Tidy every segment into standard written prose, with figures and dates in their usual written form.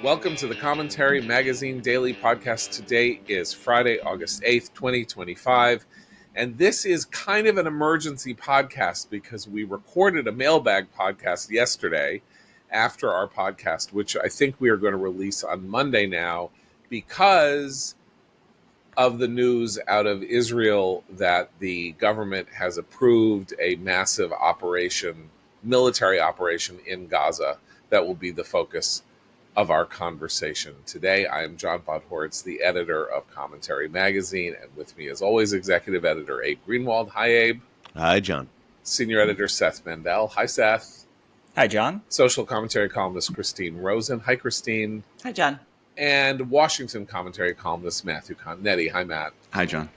Welcome to the Commentary Magazine Daily Podcast. Today is Friday, August 8th, 2025. And this is kind of an emergency podcast because we recorded a mailbag podcast yesterday after our podcast, which I think we are going to release on Monday now because of the news out of Israel that the government has approved a massive operation, military operation in Gaza that will be the focus of our conversation today. I am John Podhoretz, the editor of Commentary Magazine, and with me, as always, executive editor Abe Greenwald. Hi, Abe. Hi, John. Senior editor Seth Mandel. Hi, Seth. Hi, John. Social commentary columnist Christine Rosen. Hi, Christine. Hi, John. And Washington commentary columnist Matthew Continetti. Hi, Matt. Hi, John.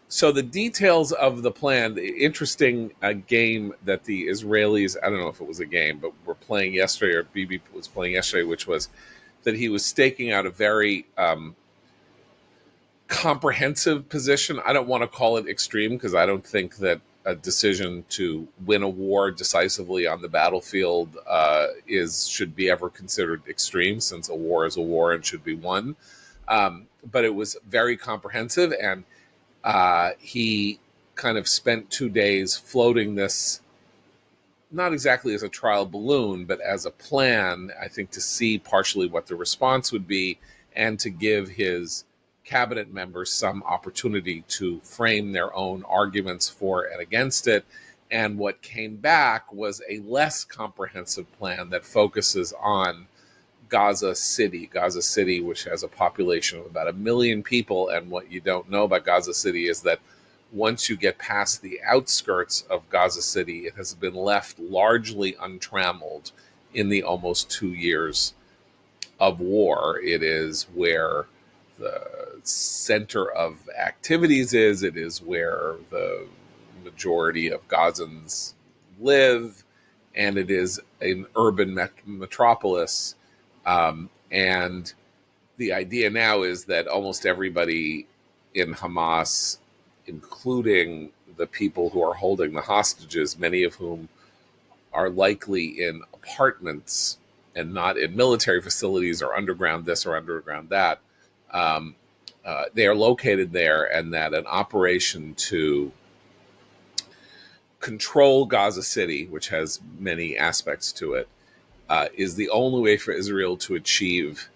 So the details of the plan, the interesting game that the Israelis, I don't know if it was a game, but were playing yesterday, or Bibi was playing yesterday, which was that he was staking out a very comprehensive position. I don't want to call it extreme because I don't think that a decision to win a war decisively on the battlefield should be ever considered extreme, since a war is a war and should be won. But it was very comprehensive, and he kind of spent 2 days floating this, not exactly as a trial balloon, but as a plan, I think, to see partially what the response would be and to give his cabinet members some opportunity to frame their own arguments for and against it. And what came back was a less comprehensive plan that focuses on Gaza City, which has a population of about 1 million people. And what you don't know about Gaza City is that once you get past the outskirts of Gaza City, it has been left largely untrammeled in the almost 2 years of war. It is where the center of activities is. It is where the majority of Gazans live, and it is an urban metropolis. And the idea now is that almost everybody in Hamas, including the people who are holding the hostages, many of whom are likely in apartments and not in military facilities or underground this or underground that, they are located there, and that an operation to control Gaza City, which has many aspects to it, is the only way for Israel to achieve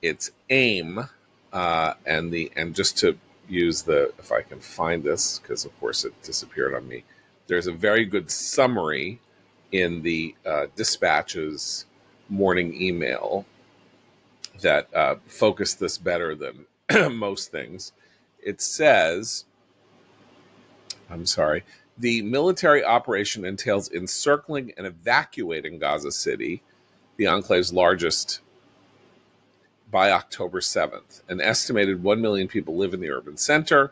its aim. And just to use if I can find this, because of course it disappeared on me, there's a very good summary in the Dispatch's morning email that focused this better than most things. It says, the military operation entails encircling and evacuating Gaza City, the enclave's largest, by October 7th. An estimated 1 million people live in the urban center,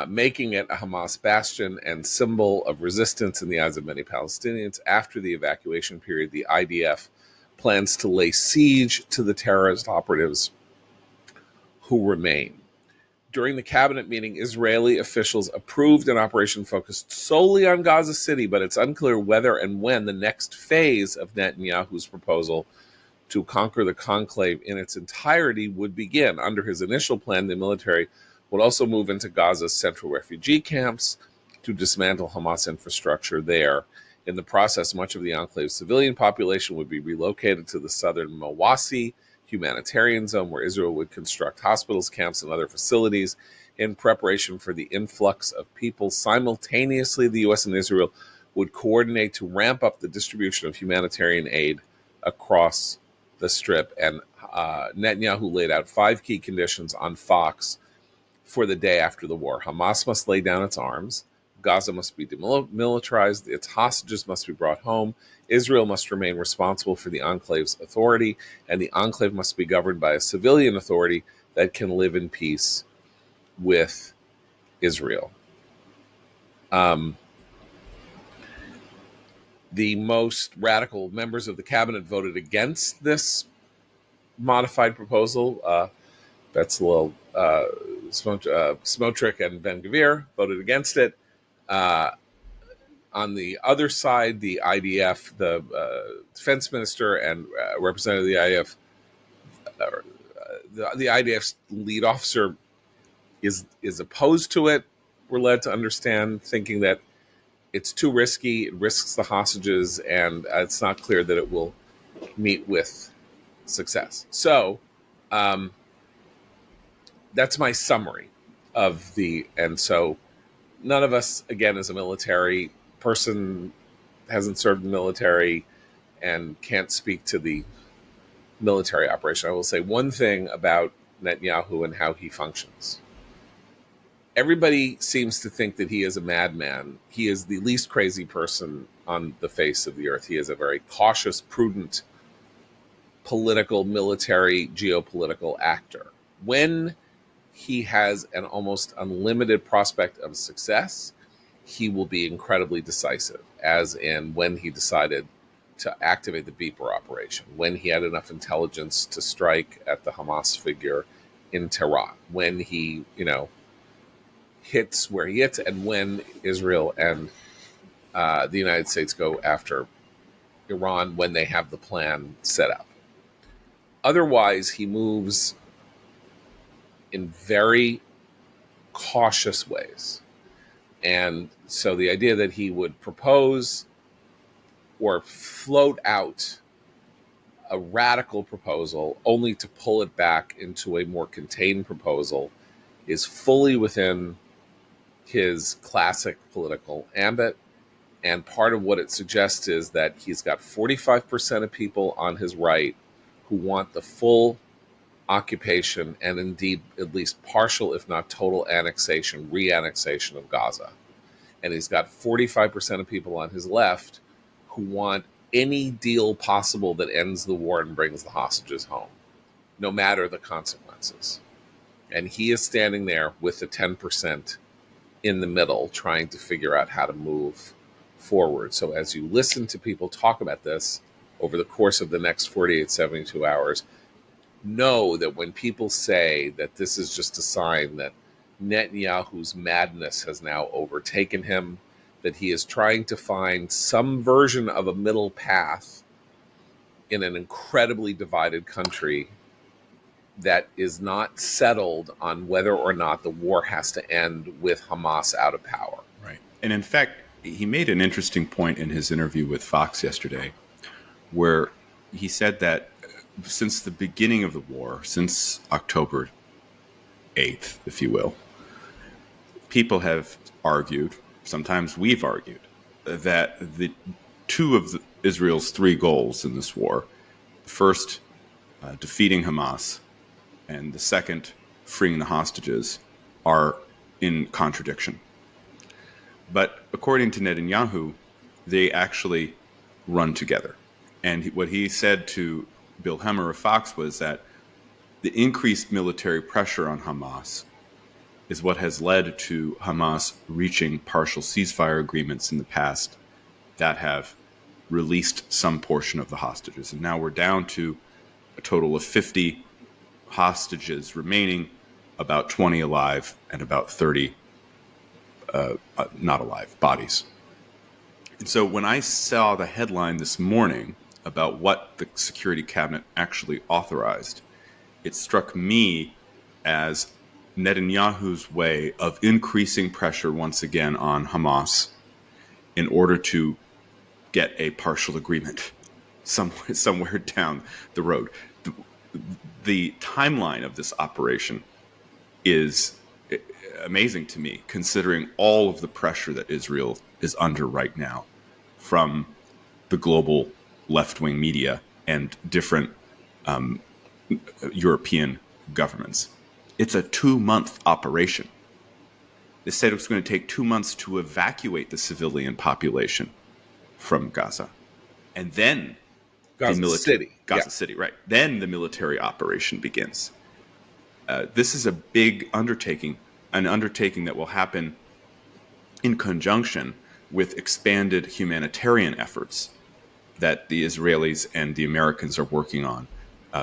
making it a Hamas bastion and symbol of resistance in the eyes of many Palestinians. After the evacuation period, the IDF plans to lay siege to the terrorist operatives who remain. During the cabinet meeting, Israeli officials approved an operation focused solely on Gaza City, but it's unclear whether and when the next phase of Netanyahu's proposal to conquer the conclave in its entirety would begin. Under his initial plan, the military would also move into Gaza's central refugee camps to dismantle Hamas infrastructure there. In the process, much of the enclave's civilian population would be relocated to the southern Mawasi humanitarian zone, where Israel would construct hospitals, camps, and other facilities in preparation for the influx of people. Simultaneously, the U.S. and Israel would coordinate to ramp up the distribution of humanitarian aid across the Strip. And Netanyahu laid out 5 key conditions on Fox for the day after the war. Hamas must lay down its arms. Gaza must be demilitarized. Its hostages must be brought home. Israel must remain responsible for the enclave's authority, and the enclave must be governed by a civilian authority that can live in peace with Israel. The most radical members of the cabinet voted against this modified proposal. Betzalel, Smotrich, and Ben Gvir voted against it. On the other side, the IDF, the defense minister and representative of the IDF, the IDF's lead officer is opposed to it. We're led to understand, thinking that it's too risky, it risks the hostages, and it's not clear that it will meet with success. So that's my summary of and so none of us, again, as a military person, hasn't served in the military and can't speak to the military operation. I will say one thing about Netanyahu and how he functions. Everybody seems to think that he is a madman. He is the least crazy person on the face of the earth. He is a very cautious, prudent, political, military, geopolitical actor. When he has an almost unlimited prospect of success, he will be incredibly decisive, as in when he decided to activate the Beeper operation, when he had enough intelligence to strike at the Hamas figure in Tehran, when he, hits where he hits, and when Israel and the United States go after Iran, when they have the plan set up. Otherwise, he moves in very cautious ways. And so the idea that he would propose or float out a radical proposal only to pull it back into a more contained proposal is fully within his classic political ambit. And part of what it suggests is that he's got 45% of people on his right who want the full occupation and indeed at least partial, if not total annexation, re-annexation of Gaza. And he's got 45% of people on his left who want any deal possible that ends the war and brings the hostages home, no matter the consequences. And he is standing there with the 10% in the middle, trying to figure out how to move forward. So as you listen to people talk about this over the course of the next 48, 72 hours, know that when people say that this is just a sign that Netanyahu's madness has now overtaken him, that he is trying to find some version of a middle path in an incredibly divided country that is not settled on whether or not the war has to end with Hamas out of power. Right. And in fact, he made an interesting point in his interview with Fox yesterday, where he said that since the beginning of the war, since October 8th, if you will, people have argued, sometimes we've argued, that the two of Israel's three goals in this war, the first, defeating Hamas, and the second, freeing the hostages, are in contradiction. But according to Netanyahu, they actually run together. And what he said to Bill Hemmer of Fox was that the increased military pressure on Hamas is what has led to Hamas reaching partial ceasefire agreements in the past that have released some portion of the hostages. And now we're down to a total of 50 hostages remaining, about 20 alive and about 30 not alive, bodies. And so when I saw the headline this morning about what the Security Cabinet actually authorized, it struck me as Netanyahu's way of increasing pressure once again on Hamas in order to get a partial agreement somewhere down the road. The timeline of this operation is amazing to me, considering all of the pressure that Israel is under right now from the global left-wing media and different European governments. It's a 2-month operation. They said it was going to take 2 months to evacuate the civilian population from Gaza. And then Gaza City, right. Then the military operation begins. This is a big undertaking, an undertaking that will happen in conjunction with expanded humanitarian efforts that the Israelis and the Americans are working on,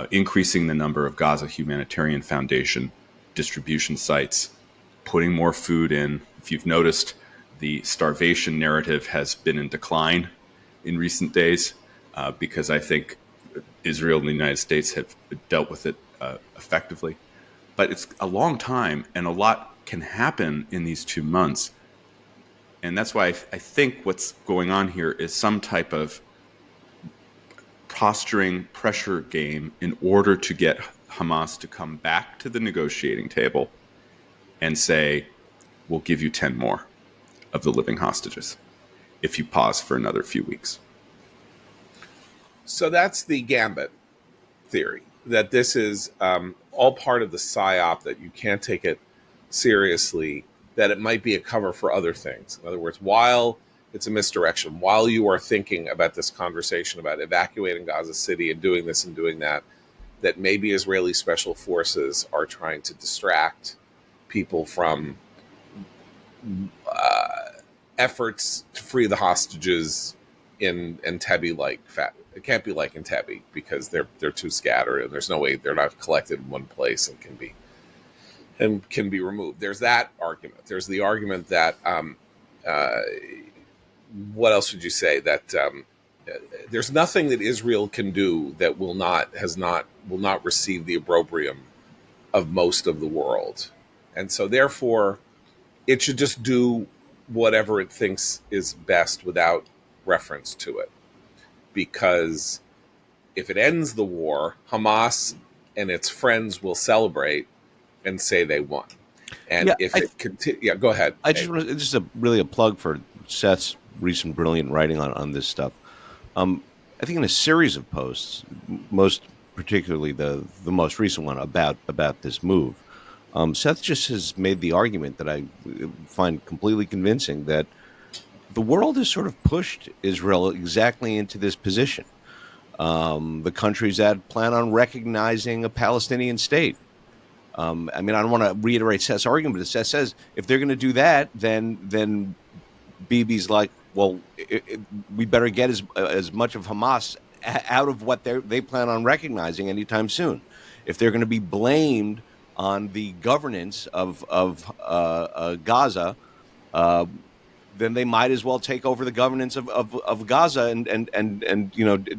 increasing the number of Gaza Humanitarian Foundation distribution sites, putting more food in. If you've noticed, the starvation narrative has been in decline in recent days because I think Israel and the United States have dealt with it effectively. But it's a long time, and a lot can happen in these 2 months. And that's why I think what's going on here is some type of posturing pressure game in order to get Hamas to come back to the negotiating table and say, we'll give you 10 more of the living hostages if you pause for another few weeks. So that's the gambit theory, that this is all part of the psyop, that you can't take it seriously, that it might be a cover for other things. In other words, while it's a misdirection, while you are thinking about this conversation about evacuating Gaza City and doing this and doing that, that maybe Israeli special forces are trying to distract people from efforts to free the hostages in Entebbe. It can't be like Entebbe because they're too scattered and there's no way, they're not collected in one place and can be removed. There's that argument. There's the argument that what else would you say, that there's nothing that Israel can do that will not receive the opprobrium of most of the world, and so therefore it should just do whatever it thinks is best without reference to it, because if it ends the war, Hamas and its friends will celebrate and say they won. And if it continues, go ahead. I just want to, this is really a plug for Seth's recent brilliant writing on this stuff. I think in a series of posts, most particularly the most recent one about this move, Seth just has made the argument that I find completely convincing, that the world has sort of pushed Israel exactly into this position. The countries that plan on recognizing a Palestinian state. I mean, I don't want to reiterate Seth's argument, but Seth says if they're going to do that, then Bibi's like, well, we better get as much of Hamas out of what they plan on recognizing anytime soon. If they're going to be blamed on the governance of Gaza, then they might as well take over the governance of Gaza and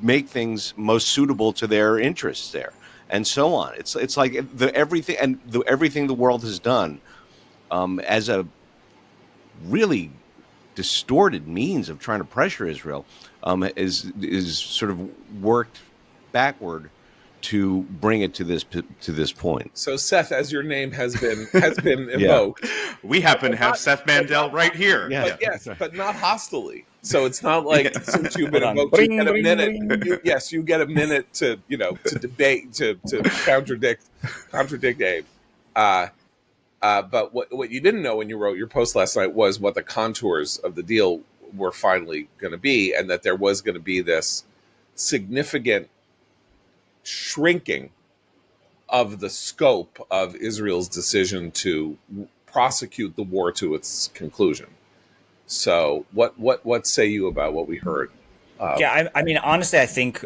make things most suitable to their interests there, and so on. It's like everything the world has done as a really distorted means of trying to pressure Israel is sort of worked backward to bring it to this point. So Seth, as your name has been invoked, we happen to have Seth Mandel right here. Yeah. But not hostily. So it's not like since you've been invoked, you get a minute. You get a minute to debate, to contradict Abe. But what you didn't know when you wrote your post last night was what the contours of the deal were finally going to be, and that there was going to be this significant shrinking of the scope of Israel's decision to prosecute the war to its conclusion. So what say you about what we heard? I mean, honestly, I think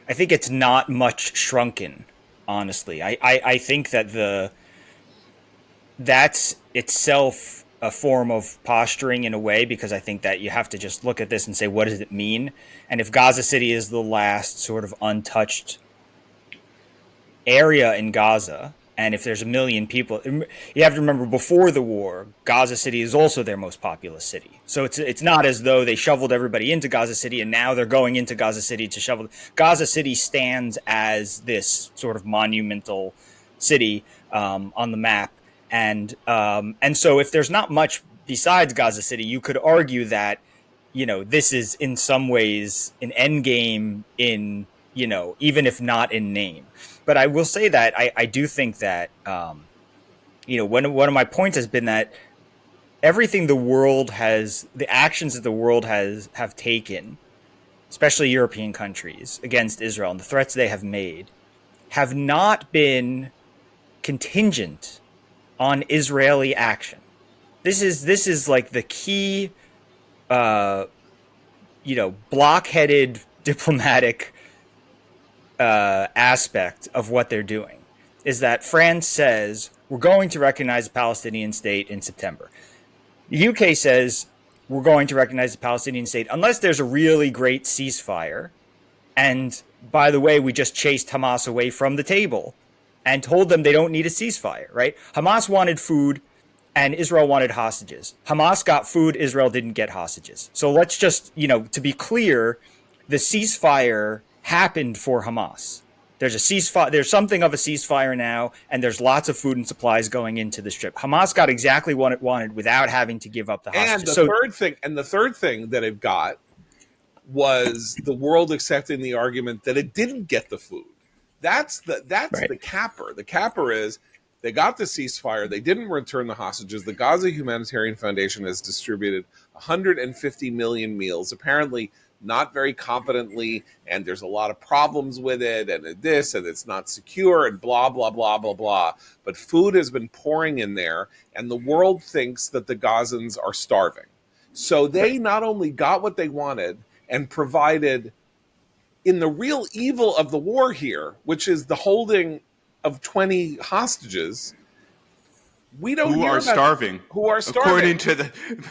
it's not much shrunken. Honestly, I think that that's itself a form of posturing in a way, because I think that you have to just look at this and say, what does it mean? And if Gaza City is the last sort of untouched area in Gaza, and if there's 1 million people, you have to remember, before the war, Gaza City is also their most populous city. So it's not as though they shoveled everybody into Gaza City and now they're going into Gaza City to shovel. Gaza City stands as this sort of monumental city on the map. And so if there's not much besides Gaza City, you could argue that, this is in some ways an end game in, even if not in name. But I will say that I do think that, one of my points has been that everything the actions that the world have taken, especially European countries, against Israel and the threats they have made, have not been contingent on Israeli action. This is like the key, blockheaded diplomatic aspect of what they're doing, is that France says, we're going to recognize a Palestinian state in September. The UK says we're going to recognize the Palestinian state unless there's a really great ceasefire. And by the way, we just chased Hamas away from the table and told them they don't need a ceasefire, right? Hamas wanted food and Israel wanted hostages. Hamas got food, Israel didn't get hostages. So let's just, to be clear, the ceasefire happened for Hamas. There's a ceasefire. There's something of a ceasefire now, and there's lots of food and supplies going into the Strip. Hamas got exactly what it wanted without having to give up the hostages. And the third thing that it got was the world accepting the argument that it didn't get the food. That's right. The capper. The capper is they got the ceasefire. They didn't return the hostages. The Gaza Humanitarian Foundation has distributed 150 million meals, apparently not very competently, and there's a lot of problems with it, and it's not secure, and blah, blah, blah, blah, blah. But food has been pouring in there, and the world thinks that the Gazans are starving. So they not only got what they wanted and provided in the real evil of the war here, which is the holding of 20 hostages, we don't who hear are about starving. Who are starving. According to the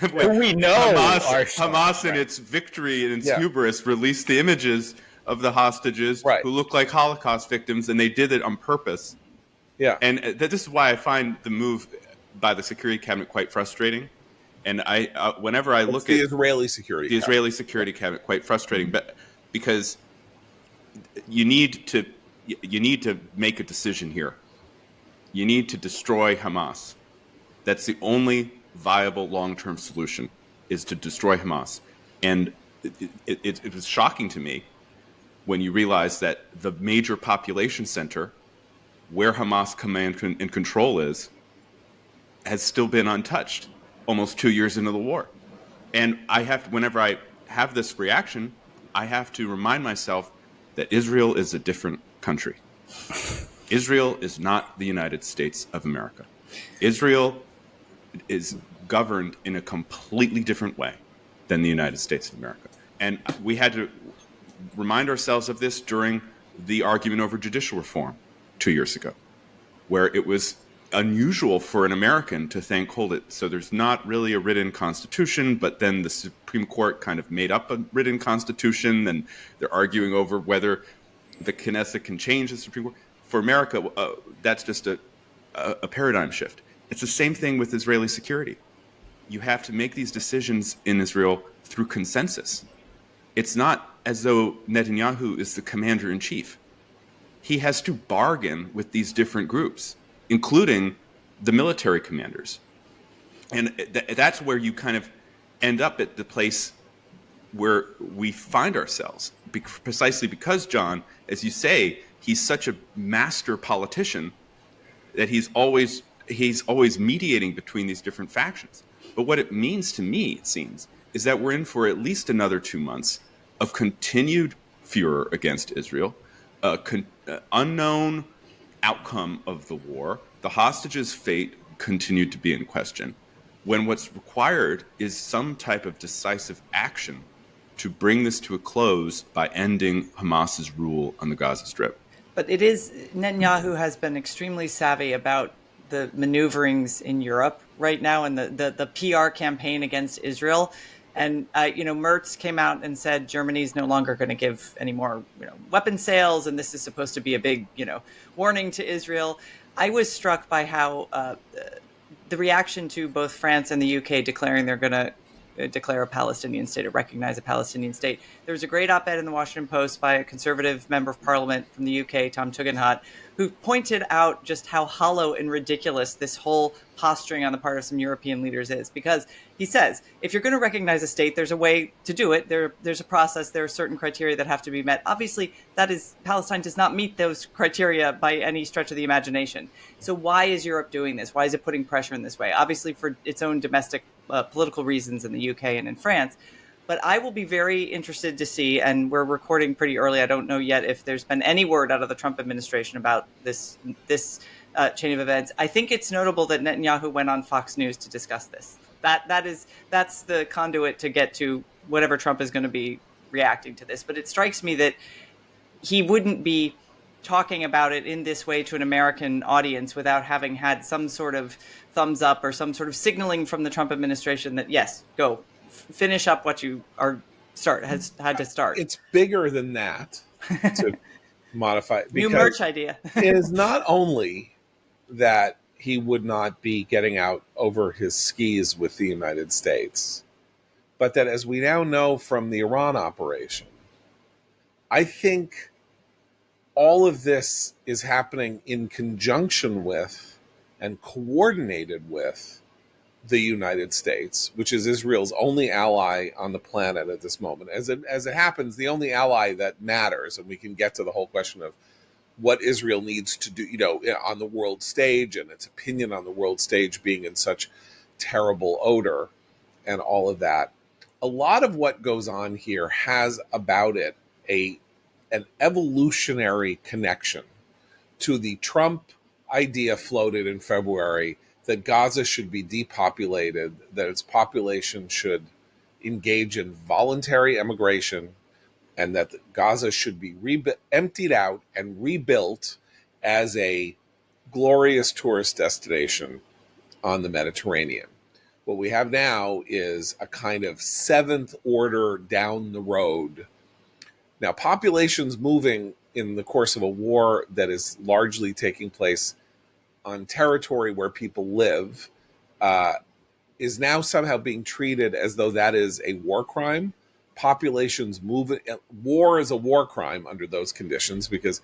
who we know Hamas in its victory and its hubris released the images of the hostages who look like Holocaust victims, and they did it on purpose. Yeah. And this is why I find the move by the Security Cabinet quite frustrating. And whenever I look at Israeli Security Cabinet. Israeli Security Cabinet, quite frustrating, but because you need to make a decision here. You need to destroy Hamas. That's the only viable long-term solution, is to destroy Hamas. And it was shocking to me when you realize that the major population center where Hamas command and control is has still been untouched almost 2 years into the war. And whenever I have this reaction, I have to remind myself that Israel is a different country. Israel is not the United States of America. Israel is governed in a completely different way than the United States of America. And we had to remind ourselves of this during the argument over judicial reform 2 years ago, where it was unusual for an American to think, hold it, so there's not really a written constitution, but then the Supreme Court kind of made up a written constitution, and they're arguing over whether the Knesset can change the Supreme Court. For America, that's just a paradigm shift. It's the same thing with Israeli security. You have to make these decisions in Israel through consensus. It's not as though Netanyahu is the commander-in-chief. He has to bargain with these different groups, including the military commanders. And that's where you kind of end up at the place where we find ourselves, precisely because, John, as you say, he's such a master politician that he's always mediating between these different factions. But what it means to me, it seems, is that we're in for at least another 2 months of continued furor against Israel, unknown outcome of the war, the hostages' fate continued to be in question, when what's required is some type of decisive action to bring this to a close by ending Hamas's rule on the Gaza Strip. But Netanyahu has been extremely savvy about the maneuverings in Europe right now and the PR campaign against Israel. And, Merz came out and said Germany's no longer going to give any more weapon sales, and this is supposed to be a big, warning to Israel. I was struck by how the reaction to both France and the UK declaring they're going to declare a Palestinian state or recognize a Palestinian state. There was a great op-ed in the Washington Post by a conservative member of parliament from the UK, Tom Tugendhat, who pointed out just how hollow and ridiculous this whole posturing on the part of some European leaders is. Because he says, if you're going to recognize a state, there's a way to do it. There's a process. There are certain criteria that have to be met. Obviously, Palestine does not meet those criteria by any stretch of the imagination. So why is Europe doing this? Why is it putting pressure in this way? Obviously, for its own domestic political reasons in the UK and in France. But I will be very interested to see, and we're recording pretty early, I don't know yet if there's been any word out of the Trump administration about this chain of events. I think it's notable that Netanyahu went on Fox News to discuss this. That's the conduit to get to whatever Trump is going to be reacting to this. But it strikes me that he wouldn't be talking about it in this way to an American audience without having had some sort of thumbs up or some sort of signaling from the Trump administration that, yes, go finish up what you has had to start. It's bigger than that, to modify, New because merch idea. it is not only that he would not be getting out over his skis with the United States, but that, as we now know from the Iran operation, I think all of this is happening in conjunction with and coordinated with the United States, which is Israel's only ally on the planet at this moment. As it happens, the only ally that matters, and we can get to the whole question of what Israel needs to do, on the world stage, and its opinion on the world stage being in such terrible odor and all of that. A lot of what goes on here has about it an evolutionary connection to the Trump idea floated in February that Gaza should be depopulated, that its population should engage in voluntary emigration, and that Gaza should be emptied out and rebuilt as a glorious tourist destination on the Mediterranean. What we have now is a kind of seventh order down the road. Now, populations moving in the course of a war that is largely taking place on territory where people live is now somehow being treated as though that is a war crime. Populations moving, war is a war crime under those conditions, because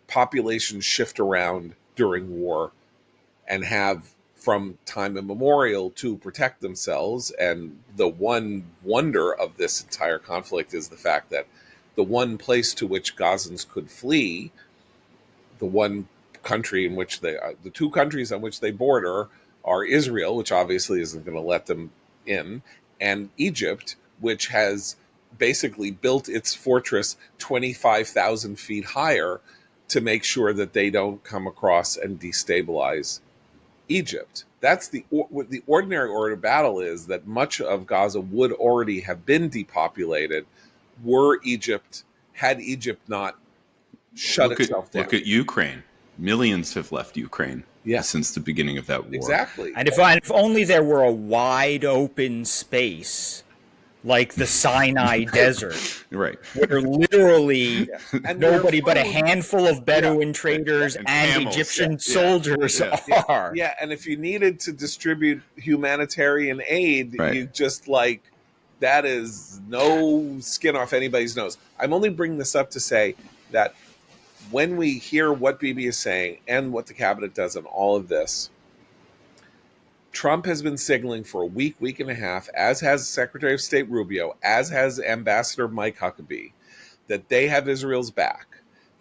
populations shift around during war and have from time immemorial to protect themselves. And the one wonder of this entire conflict is the fact that the one place to which Gazans could flee, the one country in which the two countries on which they border are Israel, which obviously isn't going to let them in, and Egypt, which has basically built its fortress 25,000 feet higher to make sure that they don't come across and destabilize Egypt. That's the ordinary order of battle, is that much of Gaza would already have been depopulated had Egypt not shut itself down. Look at Ukraine. Millions have left Ukraine since the beginning of that war. Exactly. And if only there were a wide open space like the Sinai Desert, right, where literally nobody but a handful of Bedouin traders and camels. Egyptian soldiers are. Yeah, and if you needed to distribute humanitarian aid, you just that is no skin off anybody's nose. I'm only bringing this up to say that when we hear what Bibi is saying and what the cabinet does in all of this, Trump has been signaling for a week and a half, as has Secretary of State Rubio, as has Ambassador Mike Huckabee, that they have Israel's back.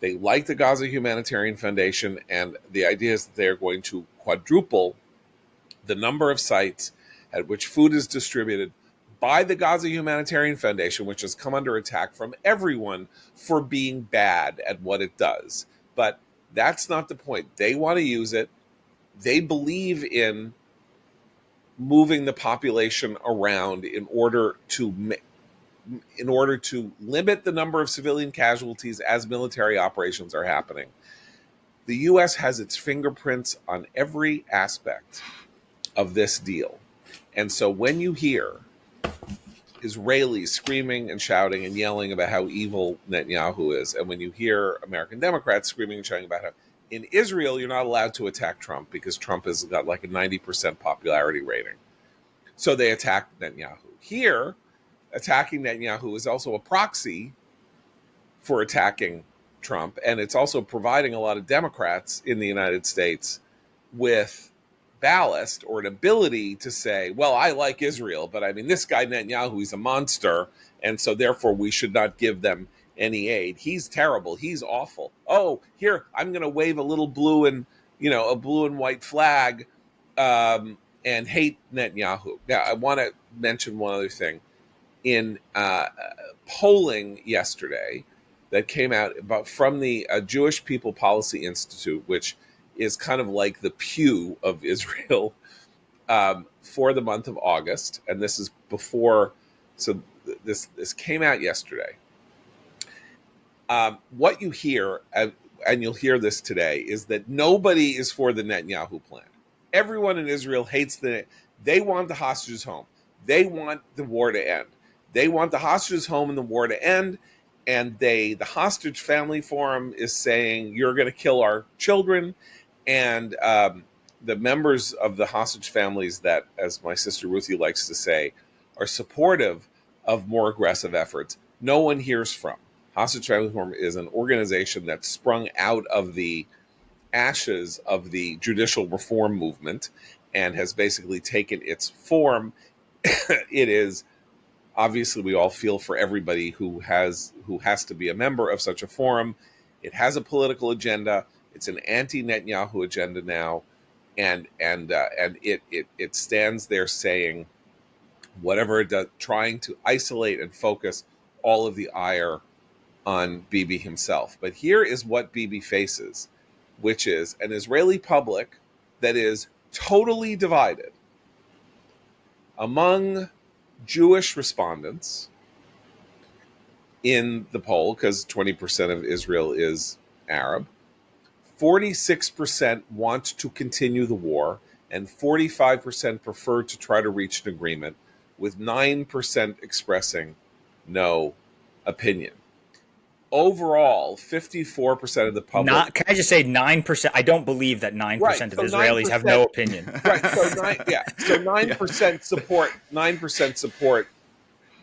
They like the Gaza Humanitarian Foundation, and the idea is that they are going to quadruple the number of sites at which food is distributed by the Gaza Humanitarian Foundation, which has come under attack from everyone for being bad at what it does. But that's not the point. They want to use it. They believe in moving the population around in order to limit the number of civilian casualties as military operations are happening. The U.S. has its fingerprints on every aspect of this deal. And so when you hear Israelis screaming and shouting and yelling about how evil Netanyahu is, and when you hear American Democrats screaming and shouting about how in Israel you're not allowed to attack Trump because Trump has got like a 90% popularity rating, so they attack Netanyahu. Here, attacking Netanyahu is also a proxy for attacking Trump, and it's also providing a lot of Democrats in the United States with ballast or an ability to say, well, I like Israel, but I mean, this guy Netanyahu, he's a monster, and so therefore we should not give them any aid. He's terrible. He's awful. Oh, here, I'm going to wave a little blue and white flag and hate Netanyahu. Now, I want to mention one other thing. In polling yesterday that came out from the Jewish People Policy Institute, which is kind of like the Pew of Israel, for the month of August, and this is before. So this came out yesterday. What you hear and you'll hear this today, is that nobody is for the Netanyahu plan. Everyone in Israel hates they want the hostages home. They want the war to end. They want the hostages home and the war to end. And the Hostage Family Forum is saying, you're going to kill our children. And the members of the hostage families that, as my sister Ruthie likes to say, are supportive of more aggressive efforts, no one hears from. Hostage Family Forum is an organization that sprung out of the ashes of the judicial reform movement and has basically taken its form. It is, obviously, we all feel for everybody who has to be a member of such a forum. It has a political agenda. It's an anti-Netanyahu agenda now, and it stands there saying whatever it does, trying to isolate and focus all of the ire on Bibi himself. But here is what Bibi faces, which is an Israeli public that is totally divided among Jewish respondents in the poll, because 20% of Israel is Arab. 46% want to continue the war, and 45% prefer to try to reach an agreement, with 9% expressing no opinion. Overall, 54% of the public. Can I just say 9%? I don't believe that 9% of Israelis have no opinion. Right. So 9% support. 9% support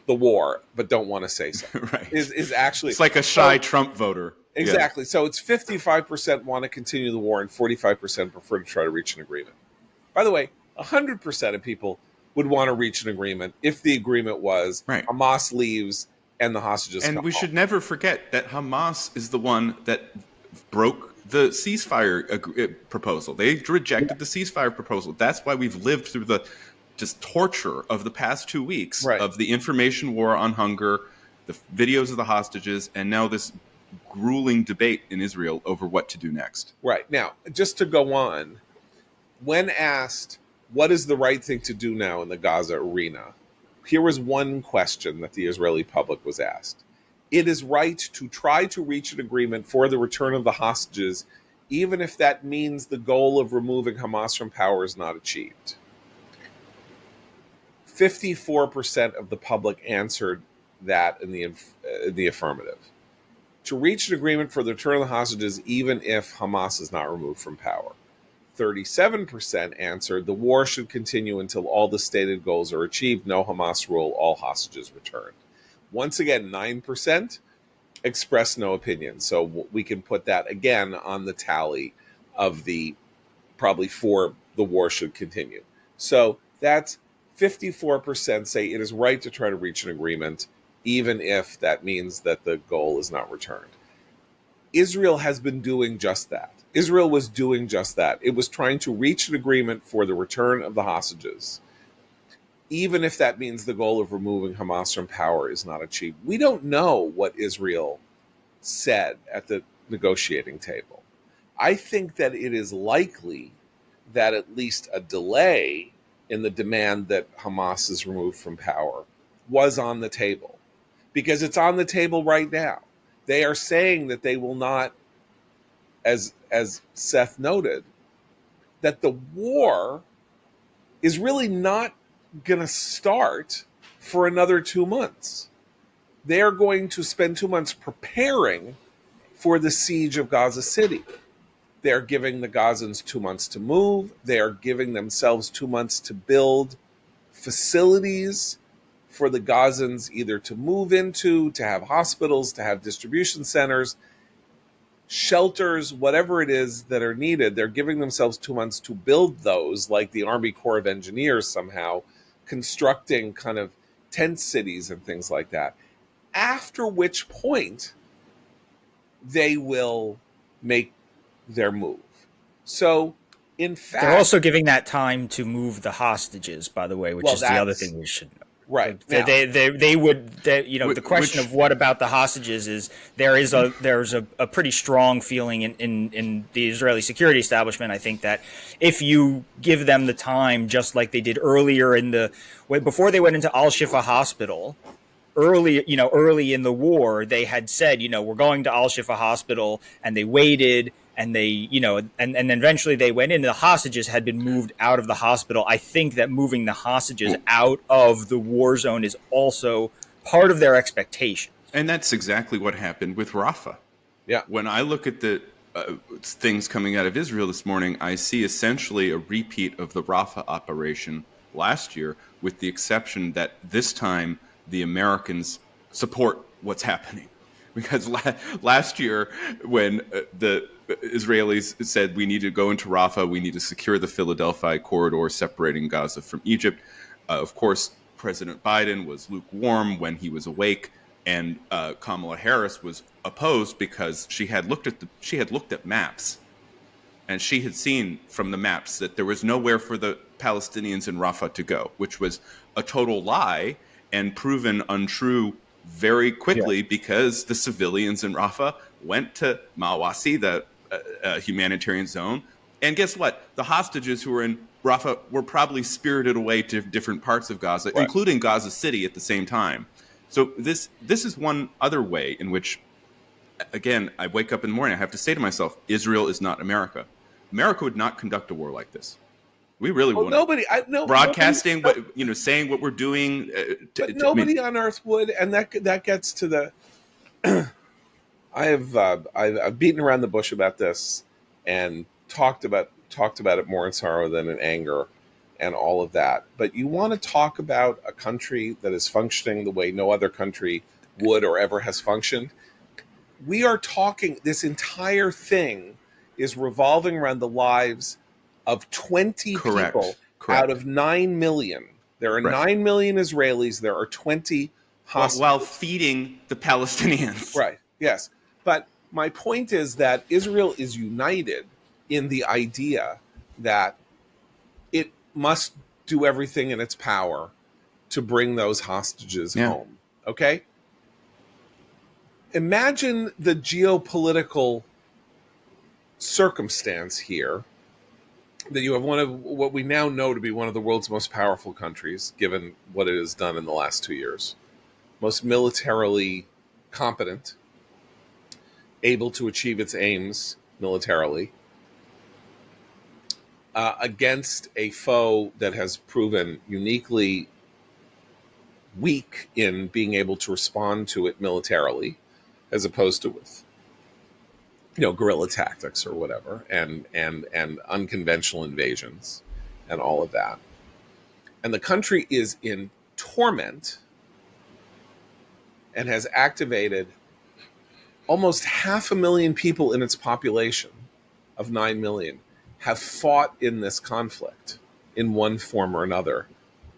the war, but don't want to say so. Right. Is actually, it's like a shy Trump voter. Exactly. Yeah. So it's 55% want to continue the war, and 45% prefer to try to reach an agreement. By the way, 100% of people would want to reach an agreement if the agreement was Hamas leaves and the hostages come home. And we should home. never forget that Hamas is the one that broke the ceasefire proposal. They rejected the ceasefire proposal. That's why we've lived through the just torture of the past 2 weeks of the information war on hunger, the videos of the hostages, and now this grueling debate in Israel over what to do next. Right. Now, just to go on, when asked what is the right thing to do now in the Gaza arena, here was one question that the Israeli public was asked. It is right to try to reach an agreement for the return of the hostages, even if that means the goal of removing Hamas from power is not achieved. 54% of the public answered that in the affirmative. To reach an agreement for the return of the hostages, even if Hamas is not removed from power. 37% answered the war should continue until all the stated goals are achieved. No Hamas rule, all hostages returned. Once again, 9% expressed no opinion. So we can put that again on the tally of the probably for the war should continue. So that's 54% say it is right to try to reach an agreement, even if that means that the goal is not returned. Israel has been doing just that. Israel was doing just that. It was trying to reach an agreement for the return of the hostages, even if that means the goal of removing Hamas from power is not achieved. We don't know what Israel said at the negotiating table. I think that it is likely that at least a delay in the demand that Hamas is removed from power was on the table, because it's on the table right now. They are saying that they will not, as Seth noted, that the war is really not going to start for another 2 months. They are going to spend 2 months preparing for the siege of Gaza City. They're giving the Gazans 2 months to move. They are giving themselves 2 months to build facilities for the Gazans either to move into, to have hospitals, to have distribution centers, shelters, whatever it is that are needed. They're giving themselves 2 months to build those, like the Army Corps of Engineers somehow, constructing kind of tent cities and things like that. After which point, they will make their move. So, in fact... They're also giving that time to move the hostages, by the way, which is the other thing we should know. Right. Now, the question of what about the hostages is there's a pretty strong feeling in the Israeli security establishment, I think, that if you give them the time, just like they did earlier before they went into Al-Shifa hospital early in the war, they had said, we're going to Al Shifa Hospital, and they waited, and they, and eventually they went in. The hostages had been moved out of the hospital. I think that moving the hostages out of the war zone is also part of their expectation. And that's exactly what happened with Rafah. Yeah. When I look at the things coming out of Israel this morning, I see essentially a repeat of the Rafah operation last year, with the exception that this time the Americans support what's happening. Because last year, when the Israelis said we need to go into Rafah, we need to secure the Philadelphia corridor separating Gaza from Egypt, of course, President Biden was lukewarm when he was awake, and Kamala Harris was opposed because she had looked at maps, and she had seen from the maps that there was nowhere for the Palestinians in Rafah to go, which was a total lie and proven untrue very quickly, because the civilians in Rafah went to Mawasi, the humanitarian zone, and guess what? The hostages who were in Rafah were probably spirited away to different parts of Gaza, including Gaza City at the same time. So this is one other way in which, again, I wake up in the morning, I have to say to myself, Israel is not America. America would not conduct a war like this. We really wouldn't. Broadcasting, saying what we're doing. But nobody on earth would, and that gets to the. I've beaten around the bush about this and talked about it more in sorrow than in anger, and all of that. But you want to talk about a country that is functioning the way no other country would or ever has functioned. We are talking. This entire thing is revolving around the lives of 20 people out of 9 million. There are 9 million Israelis. There are 20 hostages. While feeding the Palestinians. Right, yes. But my point is that Israel is united in the idea that it must do everything in its power to bring those hostages home. Okay? Imagine the geopolitical circumstance here, that you have one of what we now know to be one of the world's most powerful countries, given what it has done in the last 2 years, most militarily competent, able to achieve its aims militarily, against a foe that has proven uniquely weak in being able to respond to it militarily, as opposed to with guerrilla tactics or whatever, and unconventional invasions and all of that. And the country is in torment and has activated almost 500,000 people in its population of 9 million have fought in this conflict in one form or another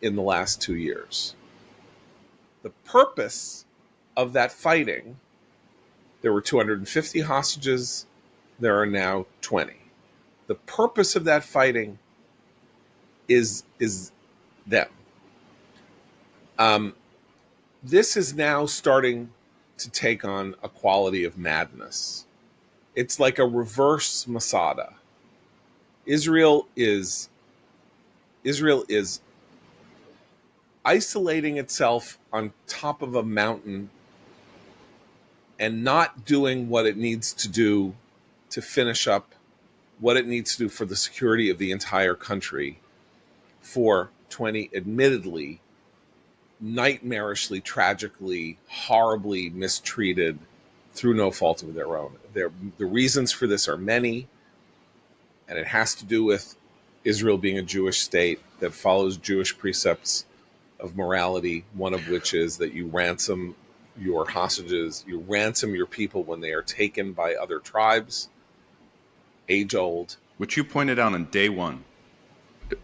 in the last 2 years. The purpose of that fighting, there were 250 hostages. There are now 20. The purpose of that fighting is them. This is now starting to take on a quality of madness. It's like a reverse Masada. Israel is isolating itself on top of a mountain and not doing what it needs to do to finish up what it needs to do for the security of the entire country for 20 admittedly nightmarishly, tragically, horribly mistreated through no fault of their own. The reasons for this are many, and it has to do with Israel being a Jewish state that follows Jewish precepts of morality, one of which is that you ransom your hostages, you ransom your people when they are taken by other tribes, age-old. Which you pointed out on day one.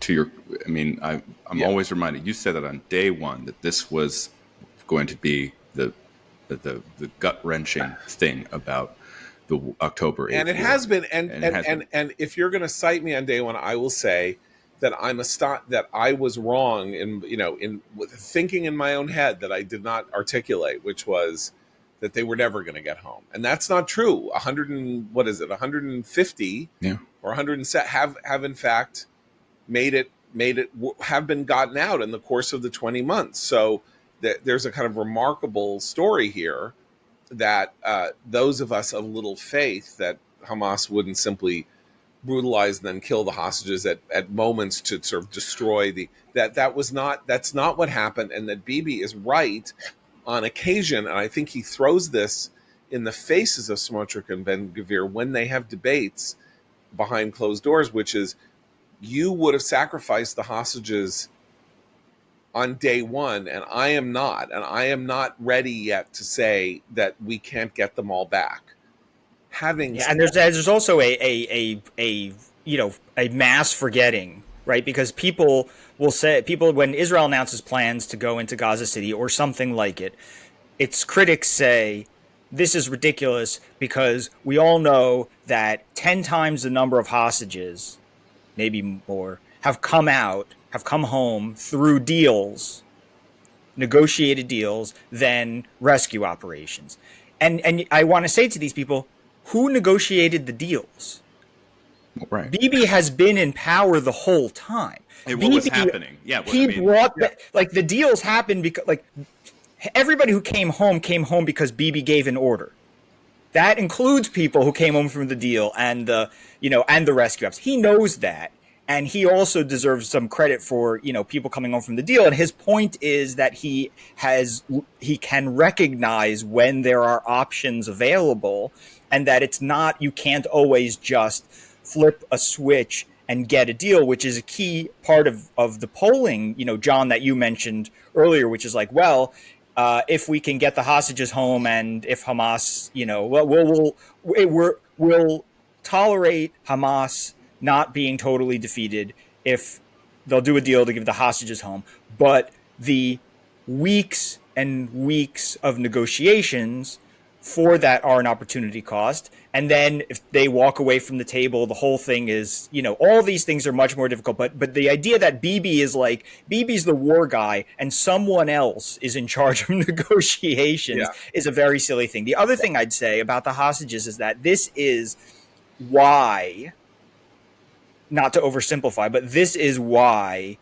I'm always reminded, you said that on day one, that this was going to be the gut-wrenching thing about the October 8th. And it has been. And if you're going to cite me on day one, I will say that that I was wrong in thinking in my own head that I did not articulate, which was that they were never going to get home. And that's not true. 150 or 107 have in fact made it have been gotten out in the course of the 20 months. So there's a kind of remarkable story here that those of us of little faith that Hamas wouldn't simply brutalize and then kill the hostages at moments to sort of destroy that's not what happened, and that Bibi is right on occasion, and I think he throws this in the faces of Smotrich and Ben Gvir when they have debates behind closed doors, which is, you would have sacrificed the hostages on day one, and I am not ready yet to say that we can't get them all back. And there's also a mass forgetting, right? Because people when Israel announces plans to go into Gaza City or something like it, its critics say this is ridiculous because we all know that 10 times the number of hostages, maybe more, have come home through deals, negotiated deals, than rescue operations. And I want to say to these people, who negotiated the deals? Right. Bibi has been in power the whole time. Hey, what was happening? Yeah, the deals happened because everybody who came home because Bibi gave an order. That includes people who came home from the deal and the rescue ops. He knows that. And he also deserves some credit for, people coming home from the deal. And his point is that he can recognize when there are options available, and that it's not, you can't always just flip a switch and get a deal, which is a key part of the polling, John, that you mentioned earlier, which is like, well, if we can get the hostages home, and if Hamas, we'll tolerate Hamas not being totally defeated if they'll do a deal to give the hostages home. But the weeks and weeks of negotiations for that are an opportunity cost. And then if they walk away from the table, the whole thing is, all these things are much more difficult. But the idea that Bibi's the war guy and someone else is in charge of negotiations is a very silly thing. The other thing I'd say about the hostages is that this is why, not to oversimplify, but this is why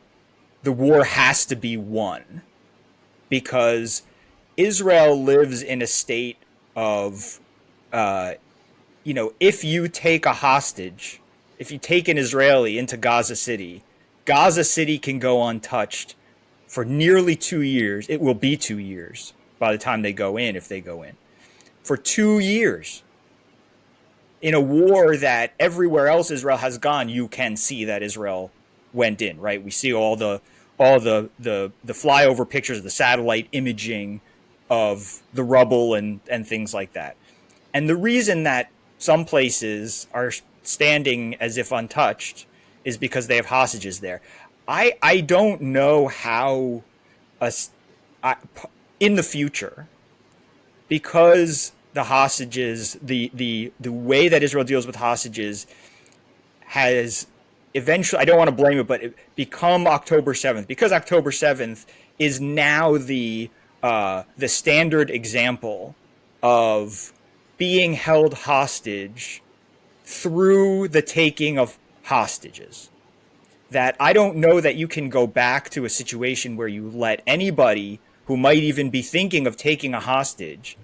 the war has to be won. Because Israel lives in a state of, if you take a hostage, if you take an Israeli into Gaza City can go untouched for nearly 2 years. It will be 2 years by the time they go in, if they go in. For 2 years. In a war that everywhere else Israel has gone, you can see that Israel went in, right? We see all the flyover pictures, the satellite imaging of the rubble and things like that. And the reason that some places are standing as if untouched is because they have hostages there. I don't know how in the future, because the hostages, the way that Israel deals with hostages has eventually, I don't want to blame it, but it become October 7th, because October 7th is now the standard example of being held hostage through the taking of hostages. That I don't know that you can go back to a situation where you let anybody who might even be thinking of taking a hostage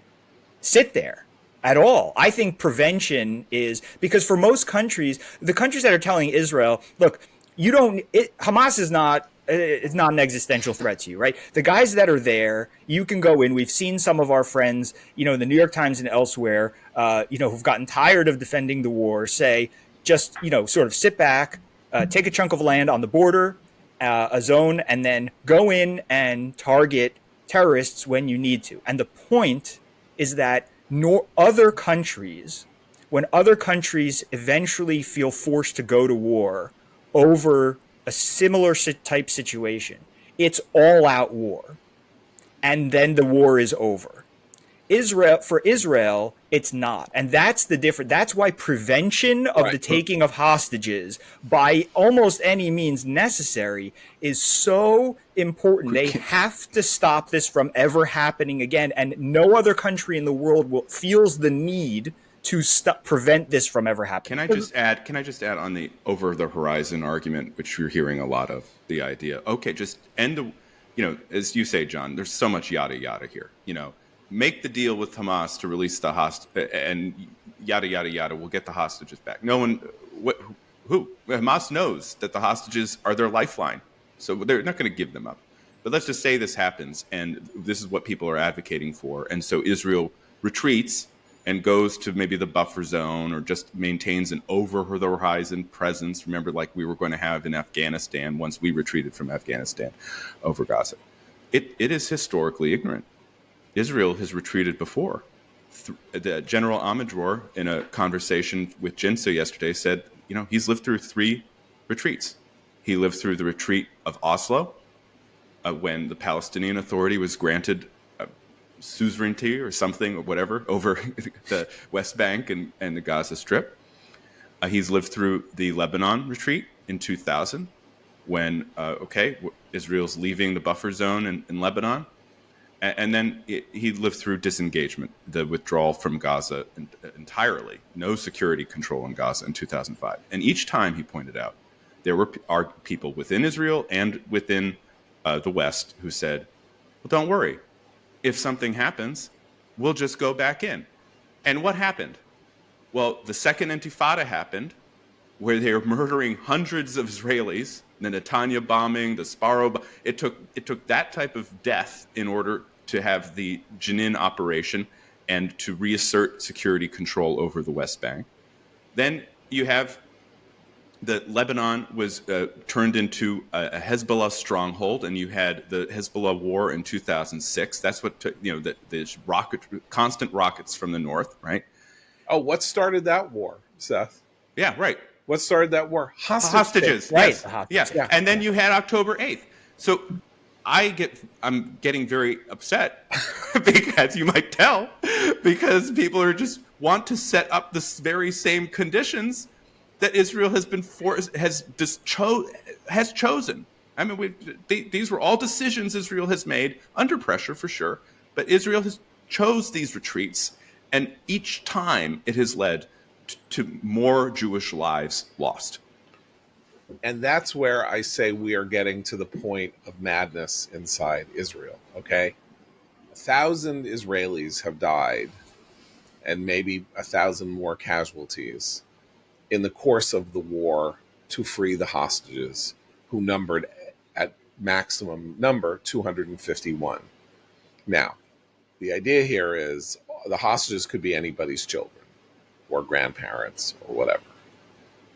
sit there at all. I think prevention is, because for most countries, the countries that are telling Israel, look, Hamas is not, it's not an existential threat to you, right? The guys that are there, you can go in. We've seen some of our friends, in the New York Times and elsewhere, who've gotten tired of defending the war, say, just, sort of sit back, take a chunk of land on the border, a zone, and then go in and target terrorists when you need to. And the point is that other countries, when other countries eventually feel forced to go to war over a similar type situation, it's all out war. And then the war is over. For Israel, it's not. And that's the difference. That's why prevention of the taking of hostages by almost any means necessary is so important. They have to stop this from ever happening again. And no other country in the world feels the need to prevent this from ever happening. Can I just add on the over the horizon argument, which you're hearing a lot of, the idea, okay, just end the, as you say, John, there's so much yada yada here. Make the deal with Hamas to release the hostage, and yada yada yada. We'll get the hostages back. No one, who Hamas knows that the hostages are their lifeline, so they're not going to give them up. But let's just say this happens, and this is what people are advocating for, and so Israel retreats and goes to maybe the buffer zone or just maintains an over-the-horizon presence. Remember, like we were going to have in Afghanistan once we retreated from Afghanistan over Gaza. It is historically ignorant. Israel has retreated before. The General Amador, in a conversation with Jinsa yesterday, said, he's lived through 3 retreats. He lived through the retreat of Oslo, when the Palestinian Authority was granted suzerainty or something or whatever over the West Bank and the Gaza Strip. He's lived through the Lebanon retreat in 2000 when, Israel's leaving the buffer zone in Lebanon. And then he lived through disengagement, the withdrawal from Gaza entirely, no security control in Gaza in 2005. And each time, he pointed out, there are people within Israel and within the West who said, well, don't worry. If something happens, we'll just go back in. And what happened? Well, the second Intifada happened, where they were murdering hundreds of Israelis, the Netanyahu bombing, the Sparrow. It took that type of death in order to have the Jenin operation and to reassert security control over the West Bank. Then you have that Lebanon was turned into a Hezbollah stronghold, and you had the Hezbollah war in 2006. That's what took, the constant rockets from the north, right? Oh, what started that war, Seth? Yeah, right. What started that war? Hostages. Right. Yes. Yeah. And then you had October 8th. So I'm getting very upset because you might tell, because people are just want to set up the very same conditions that Israel has chosen. I mean, these were all decisions Israel has made under pressure for sure, but Israel has chose these retreats, and each time it has led to more Jewish lives lost. And that's where I say we are getting to the point of madness inside Israel. Okay, 1,000 Israelis have died, and maybe 1,000 more casualties in the course of the war to free the hostages, who numbered at maximum number 251. Now, the idea here is the hostages could be anybody's children or grandparents or whatever.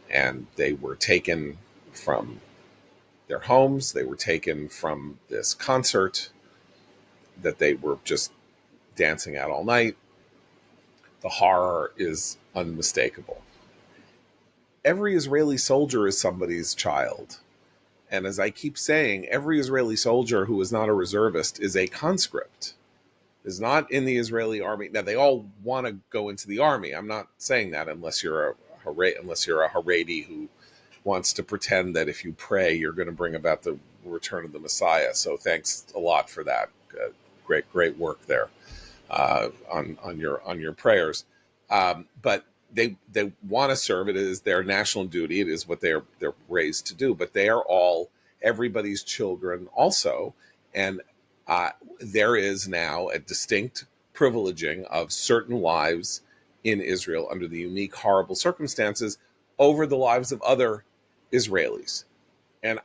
And they were taken from their homes. They were taken from this concert that they were just dancing at all night. The horror is unmistakable. Every Israeli soldier is somebody's child. And as I keep saying, every Israeli soldier who is not a reservist is a conscript, is not in the Israeli army. Now, they all want to go into the army. I'm not saying that unless you're a Haredi who wants to pretend that if you pray, you're going to bring about the return of the Messiah. So thanks a lot for that. Great work there on your prayers. But they want to serve. It is their national duty. It is what they're raised to do. But they are all everybody's children also. And there is now a distinct privileging of certain lives in Israel under the unique, horrible circumstances over the lives of other Israelis. And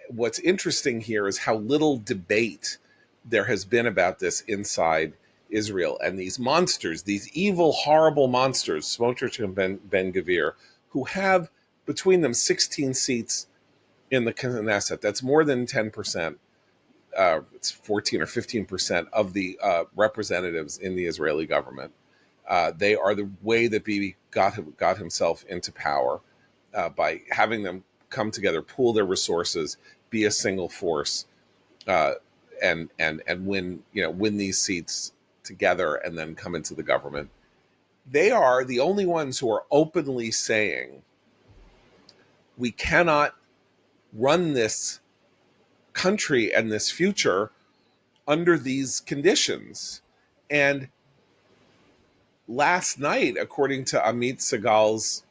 what's interesting here is how little debate there has been about this inside Israel, and these monsters, these evil, horrible monsters, Smotrich and Ben Gvir, who have between them 16 seats in the Knesset. That's more than 10%. It's 14 or 15% of the representatives in the Israeli government. They are the way that Bibi got himself into power by having them come together, pool their resources, be a single force, and win these seats together and then come into the government. They are the only ones who are openly saying we cannot run this country and this future under these conditions. And last night, according to Amit Segal's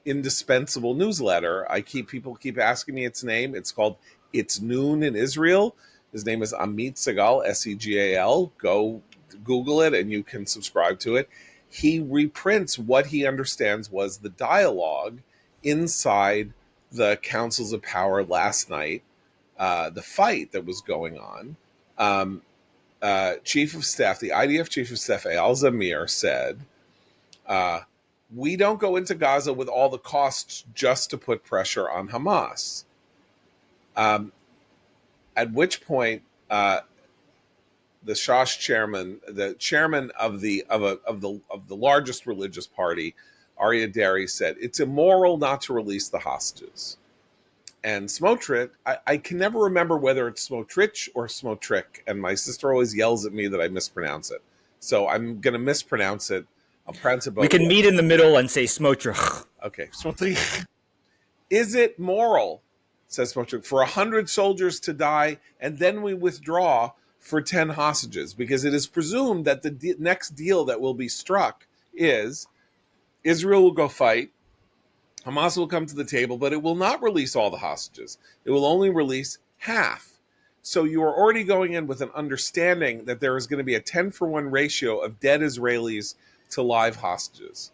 indispensable newsletter, people keep asking me its name. It's called It's Noon in Israel. His name is Amit Segal, Segal. Go Google it and you can subscribe to it. He reprints what he understands was the dialogue inside the councils of power last night, the fight that was going on. Chief of Staff, the IDF Chief of Staff, Eyal Zamir, said, we don't go into Gaza with all the costs just to put pressure on Hamas. At which point, the Shas chairman, the chairman of the largest religious party, Aryeh Deri, said it's immoral not to release the hostages. And Smotrich, I can never remember whether it's Smotrich or Smotrich, and my sister always yells at me that I mispronounce it. So I'm going to mispronounce it. I'll pronounce it both. We can meet in the middle and say Smotrich. Okay, Smotrich. Is it moral, says Smotrich, for 100 soldiers to die and then we withdraw for 10 hostages? Because it is presumed that the next deal that will be struck is Israel will go fight, Hamas will come to the table, but it will not release all the hostages. It will only release half. So you are already going in with an understanding that there is going to be a 10-for-1 ratio of dead Israelis to live hostages.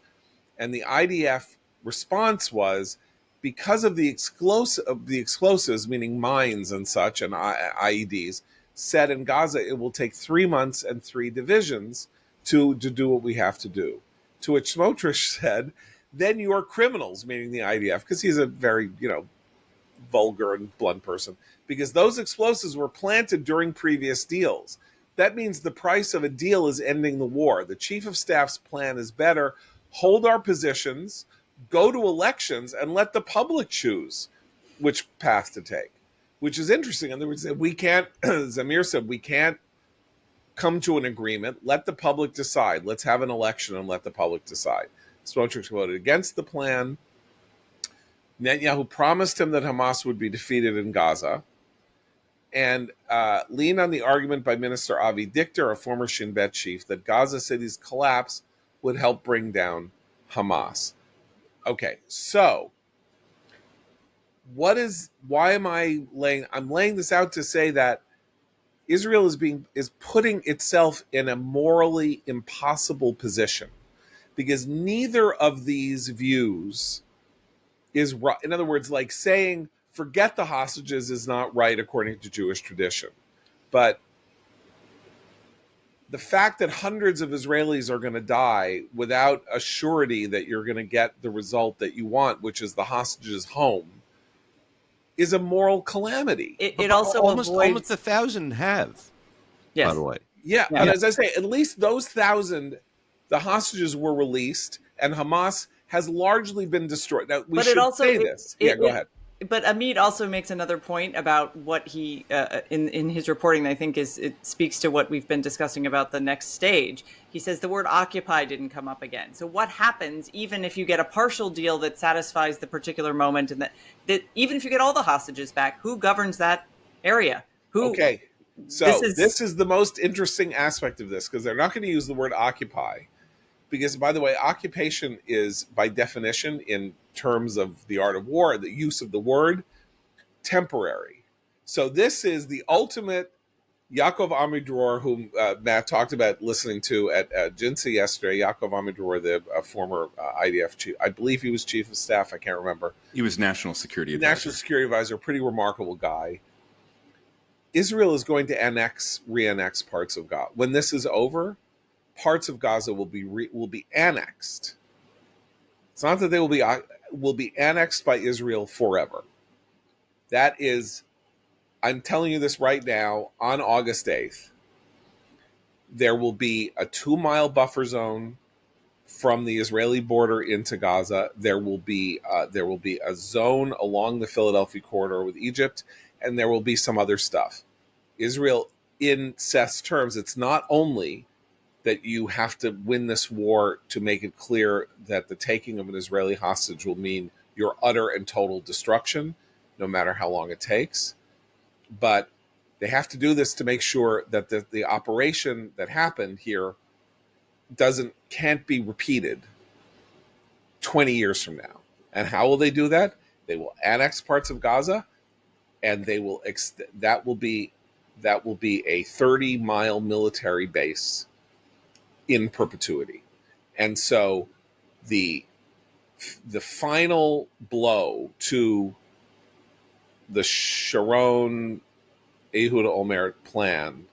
And the IDF response was, because of the explosives, meaning mines and such, and IEDs, set in Gaza, it will take 3 months and 3 divisions to do what we have to do. To which Smotrich said, then you are criminals, meaning the IDF, because he's a very, vulgar and blunt person, because those explosives were planted during previous deals. That means the price of a deal is ending the war. The chief of staff's plan is better. Hold our positions, go to elections, and let the public choose which path to take, which is interesting. In other words, we can't, Zamir said, we can't come to an agreement. Let the public decide. Let's have an election and let the public decide. Smotrich voted against the plan. Netanyahu promised him that Hamas would be defeated in Gaza and leaned on the argument by Minister Avi Dichter, a former Shin Bet chief, that Gaza City's collapse would help bring down Hamas. Okay, so I'm laying this out to say that Israel is putting itself in a morally impossible position, because neither of these views is right. In other words, like saying, forget the hostages is not right according to Jewish tradition. But the fact that hundreds of Israelis are going to die without a surety that you're going to get the result that you want, which is the hostages home, is a moral calamity. It also almost 1,000 have, yes. by the way. Yeah, but as I say, at least those 1,000, the hostages were released, and Hamas has largely been destroyed. Now, we should say this. Go ahead. But Amit also makes another point about what he, in his reporting, I think it speaks to what we've been discussing about the next stage. He says the word occupy didn't come up again. So what happens even if you get a partial deal that satisfies the particular moment, and that even if you get all the hostages back, who governs that area? Okay, so this is the most interesting aspect of this, because they're not going to use the word occupy. Because, by the way, occupation is, by definition, in terms of the art of war, the use of the word, temporary. So this is the ultimate Yaakov Amidror, whom Matt talked about listening to at Jinsa yesterday. Yaakov Amidror, the former IDF chief. I believe he was chief of staff. I can't remember. He was national security advisor. National security advisor, pretty remarkable guy. Israel is going to re-annex parts of Gaza. When this is over, parts of Gaza will be annexed. It's not that they will be annexed by Israel forever. That is, I'm telling you this right now, on August 8th, there will be a 2-mile buffer zone from the Israeli border into Gaza. There will be a zone along the Philadelphia corridor with Egypt, and there will be some other stuff. Israel, in Seth's terms, it's not only that you have to win this war to make it clear that the taking of an Israeli hostage will mean your utter and total destruction, no matter how long it takes. But they have to do this to make sure that the operation that happened here can't be repeated 20 years from now. And how will they do that? They will annex parts of Gaza, and they will that will be that will be a 30-mile military base in perpetuity. And so the final blow to the Sharon Ehud Olmert plan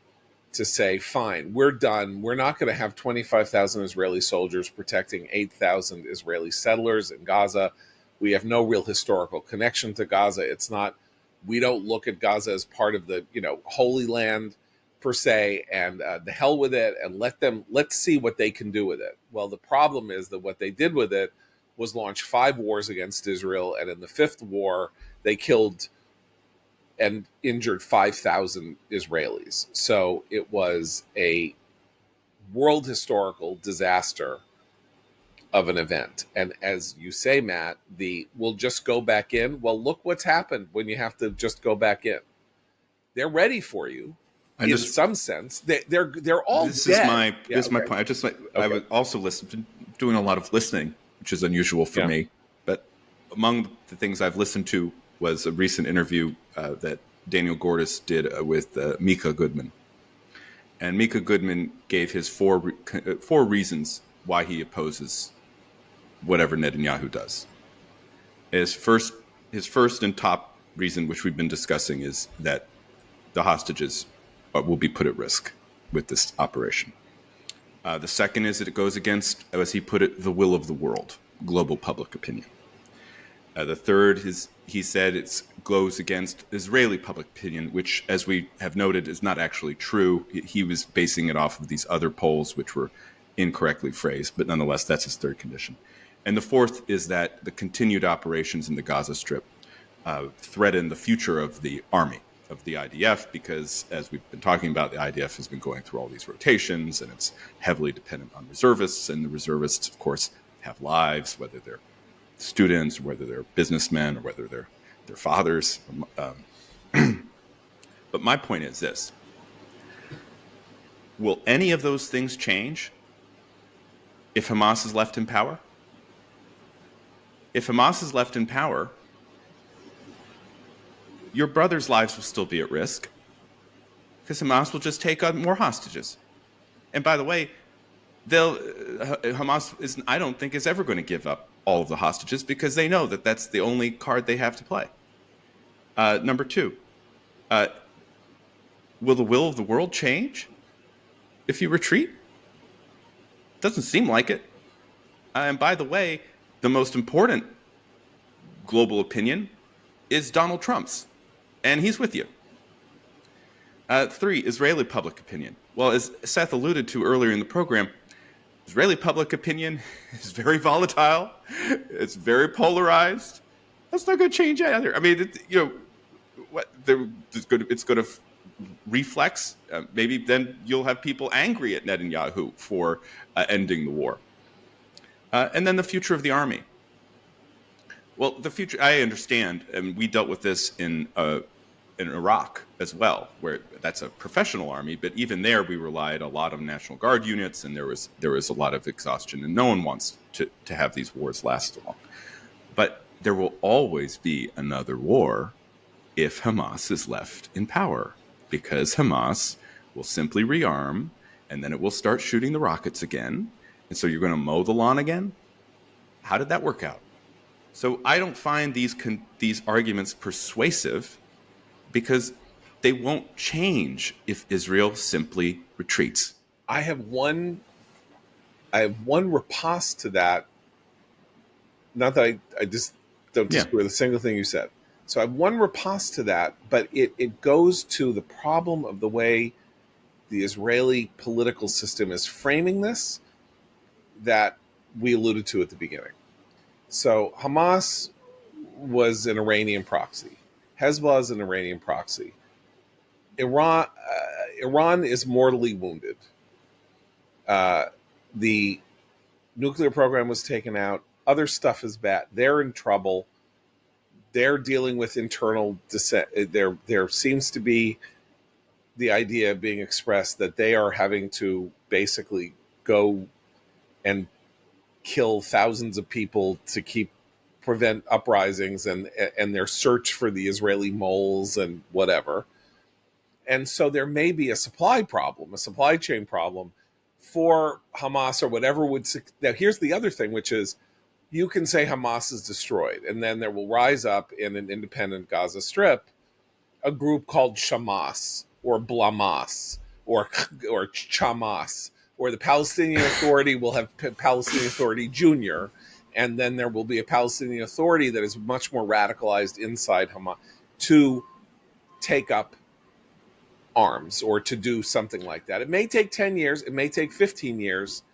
to say, fine, we're done. We're not going to have 25,000 Israeli soldiers protecting 8,000 Israeli settlers in Gaza. We have no real historical connection to Gaza. It's not, we don't look at Gaza as part of the, Holy Land per se, and the hell with it, and let's see what they can do with it. Well, the problem is that what they did with it was launch 5 wars against Israel, and in the 5th war, they killed and injured 5,000 Israelis. So it was a world historical disaster of an event. And as you say, Matt, we'll just go back in. Well, look what's happened when you have to just go back in. They're ready for you. In some sense, they're all this dead. This is my point. I would also doing a lot of listening, which is unusual for me. But among the things I've listened to was a recent interview that Daniel Gordis did with Mika Goodman, and Mika Goodman gave his four reasons why he opposes whatever Netanyahu does. His first and top reason, which we've been discussing, is that the hostages will be put at risk with this operation. The second is that it goes against, as he put it, the will of the world, global public opinion. The third is, he said, it goes against Israeli public opinion, which, as we have noted, is not actually true. He was basing it off of these other polls, which were incorrectly phrased, but nonetheless, that's his third condition. And the fourth is that the continued operations in the Gaza Strip threaten the future of the army, of the IDF, because, as we've been talking about, the IDF has been going through all these rotations, and it's heavily dependent on reservists, and the reservists, of course, have lives, whether they're students, whether they're businessmen, or whether they're their fathers. But my point is this. Will any of those things change if Hamas is left in power? If Hamas is left in power, your brothers' lives will still be at risk because Hamas will just take on more hostages. And by the way, Hamas I don't think is ever going to give up all of the hostages because they know that that's the only card they have to play. Number two, will the will of the world change if you retreat? Doesn't seem like it. And by the way, the most important global opinion is Donald Trump's, and he's with you. 3, Israeli public opinion. Well, as Seth alluded to earlier in the program, Israeli public opinion is very volatile. It's very polarized. That's not going to change either. I mean, it's going to reflex. Maybe then you'll have people angry at Netanyahu for ending the war. And then the future of the army. Well, the future, I understand, and we dealt with this in Iraq as well, where that's a professional army, but even there we relied a lot on National Guard units, and there was a lot of exhaustion, and no one wants to have these wars last long. But there will always be another war if Hamas is left in power, because Hamas will simply rearm, and then it will start shooting the rockets again, and so you're going to mow the lawn again? How did that work out? So I don't find these arguments persuasive because they won't change if Israel simply retreats. I have one riposte to that. Not that I just don't disagree with a single thing you said. So I have one riposte to that, but it goes to the problem of the way the Israeli political system is framing this that we alluded to at the beginning. So Hamas was an Iranian proxy. Hezbollah is an Iranian proxy. Iran is mortally wounded. The nuclear program was taken out. Other stuff is bad. They're in trouble. They're dealing with internal dissent. There seems to be the idea being expressed that they are having to basically go and kill thousands of people to prevent uprisings and their search for the Israeli moles and whatever. And so there may be a supply problem, a supply chain problem for Hamas or whatever would. Now, here's the other thing, which is you can say Hamas is destroyed, and then there will rise up in an independent Gaza Strip a group called Shamas or Blamas or Chamas, or the Palestinian Authority will have Palestinian Authority Junior, and then there will be a Palestinian Authority that is much more radicalized inside Hamas to take up arms or to do something like that. It may take 10 years, it may take 15 years.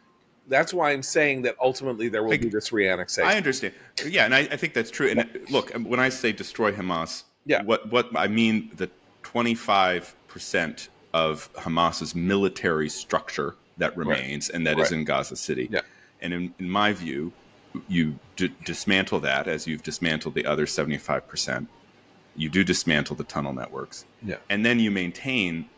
That's why I'm saying that ultimately there will be this re-annexation. I understand. Yeah, and I think that's true. And look, when I say destroy Hamas, what I mean, the 25% of Hamas's military structure that remains and that is in Gaza City. Yeah. And in my view, you dismantle that as you've dismantled the other 75%. You do dismantle the tunnel networks. Yeah. And then you maintain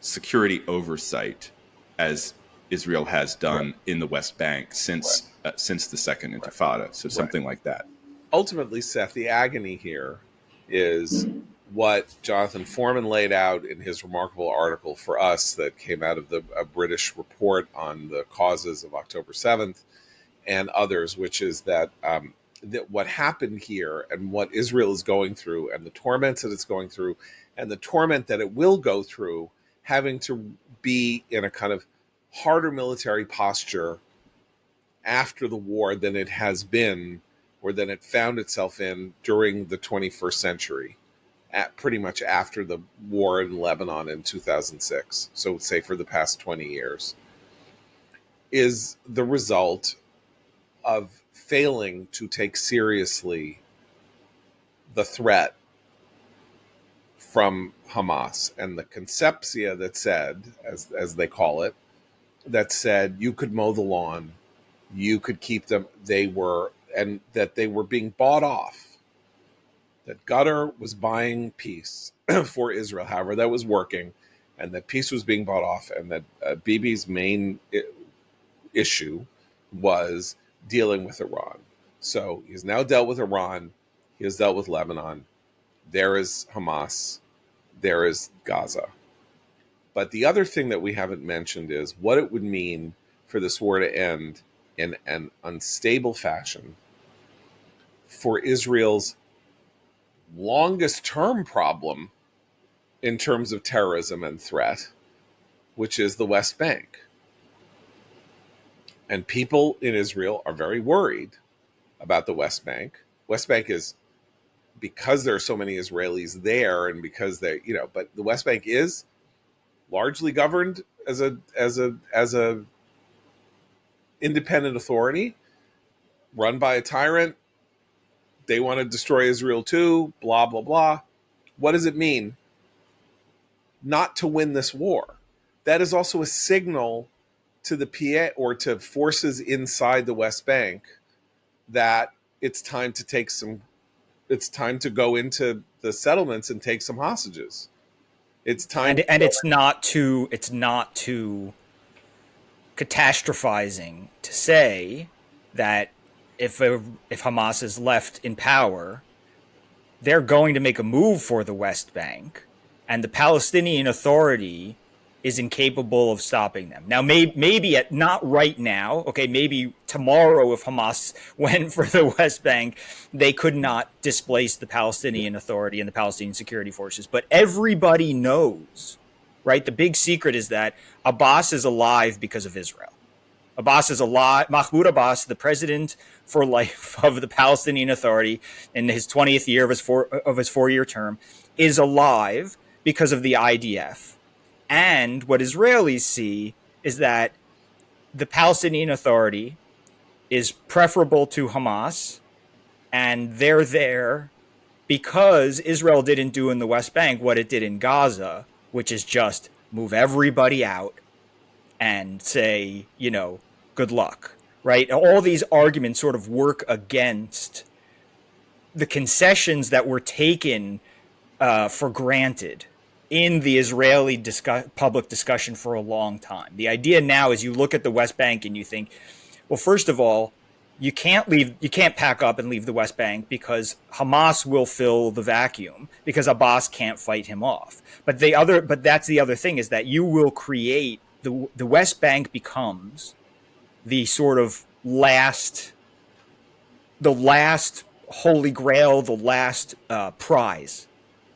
security oversight as Israel has done in the West Bank since the Second Intifada. So something like that. Ultimately, Seth, the agony here is what Jonathan Foreman laid out in his remarkable article for us that came out of a British report on the causes of October 7th and others, which is that what happened here and what Israel is going through and the torments that it's going through and the torment that it will go through, having to be in a kind of harder military posture after the war than it has been or than it found itself in during the 21st century, pretty much after the war in Lebanon in 2006, so say for the past 20 years, is the result of failing to take seriously the threat from Hamas and the concepcia that said, as they call it, that said you could mow the lawn, you could keep them, and that they were being bought off, that Qatar was buying peace for Israel, however that was working, and that peace was being bought off, and that Bibi's main issue was dealing with Iran. So he's now dealt with Iran, he has dealt with Lebanon, there is Hamas, there is Gaza. But the other thing that we haven't mentioned is what it would mean for this war to end in an unstable fashion for Israel's longest term problem in terms of terrorism and threat, which is the West Bank. And people in Israel are very worried about the West Bank. West Bank is, because there are so many Israelis there and because but the West Bank is largely governed as a independent authority run by a tyrant. They want to destroy Israel too, blah, blah, blah. What does it mean not to win this war? That is also a signal to the PA or to forces inside the West Bank that it's time to go into the settlements and take some hostages. It's time, and it's not too catastrophizing to say that if Hamas is left in power, they're going to make a move for the West Bank, and the Palestinian Authority is incapable of stopping them. Now, maybe not right now. Okay, maybe tomorrow, if Hamas went for the West Bank, they could not displace the Palestinian Authority and the Palestinian security forces. But everybody knows, right? The big secret is that Abbas is alive because of Israel. Abbas is alive. Mahmoud Abbas, the president for life of the Palestinian Authority in his 20th year of his four-year term, is alive because of the IDF. And what Israelis see is that the Palestinian Authority is preferable to Hamas, and they're there because Israel didn't do in the West Bank what it did in Gaza, which is just move everybody out and say, good luck, right? All these arguments sort of work against the concessions that were taken for granted in the Israeli public discussion for a long time. The idea now is you look at the West Bank and you think, well, first of all, you can't pack up and leave the West Bank because Hamas will fill the vacuum because Abbas can't fight him off. But that's the other thing, is that you will create the West Bank becomes the sort of the last holy grail, the last prize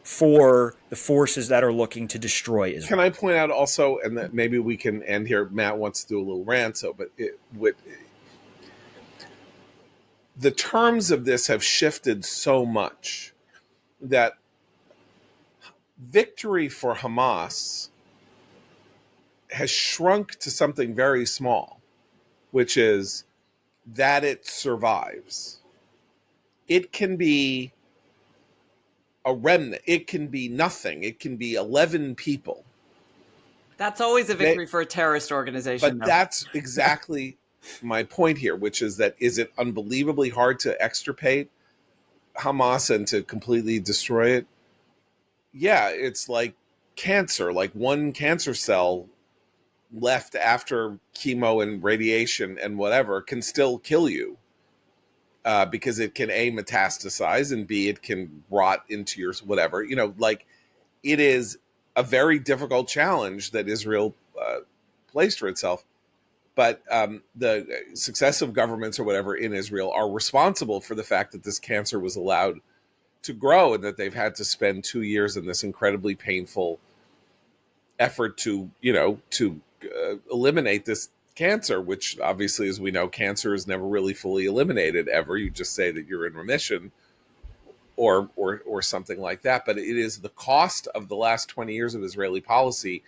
for the forces that are looking to destroy Israel. Can I point out also, and that maybe we can end here, Matt wants to do a little rant, but the terms of this have shifted so much that victory for Hamas has shrunk to something very small, which is that it survives. It can be a remnant. It can be nothing. It can be 11 people. That's always a victory for a terrorist organization. But that's exactly my point here, which is that, is it unbelievably hard to extirpate Hamas and to completely destroy it? Yeah, it's like cancer. Like one cancer cell left after chemo and radiation and whatever can still kill you. Because it can A, metastasize, and B, it can rot into your whatever. Like, it is a very difficult challenge that Israel placed for itself. But the successive governments or whatever in Israel are responsible for the fact that this cancer was allowed to grow, and that they've had to spend 2 years in this incredibly painful effort to eliminate this cancer, which obviously, as we know, cancer is never really fully eliminated ever. You just say that you're in remission or something like that. But it is the cost of the last 20 years of Israeli policy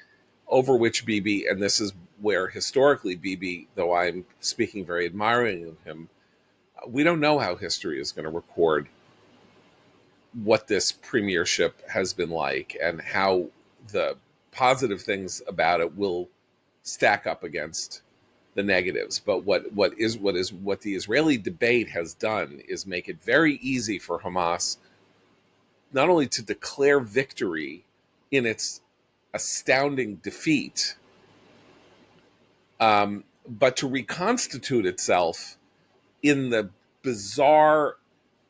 over which Bibi, and this is where historically Bibi, though I'm speaking very admiringly of him, we don't know how history is going to record what this premiership has been like and how the positive things about it will stack up against the negatives. But what the Israeli debate has done is make it very easy for Hamas not only to declare victory in its astounding defeat, but to reconstitute itself in the bizarre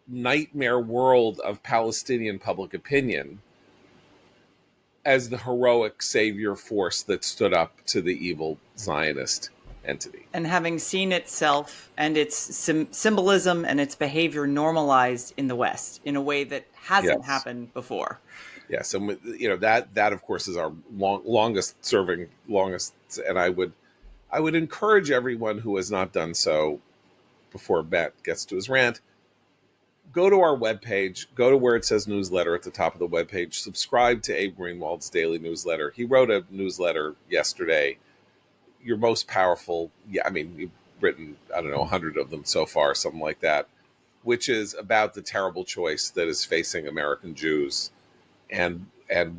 nightmare world of Palestinian public opinion as the heroic savior force that stood up to the evil Zionist entity. And having seen itself and its symbolism and its behavior normalized in the West in a way that hasn't happened before. Yes, and that of course is our longest, and I would encourage everyone who has not done so before Matt gets to his rant, go to our webpage, go to where it says newsletter at the top of the webpage, subscribe to Abe Greenwald's daily newsletter. He wrote a newsletter yesterday, your most powerful, you've written, 100 of them so far, something like that, which is about the terrible choice that is facing American Jews and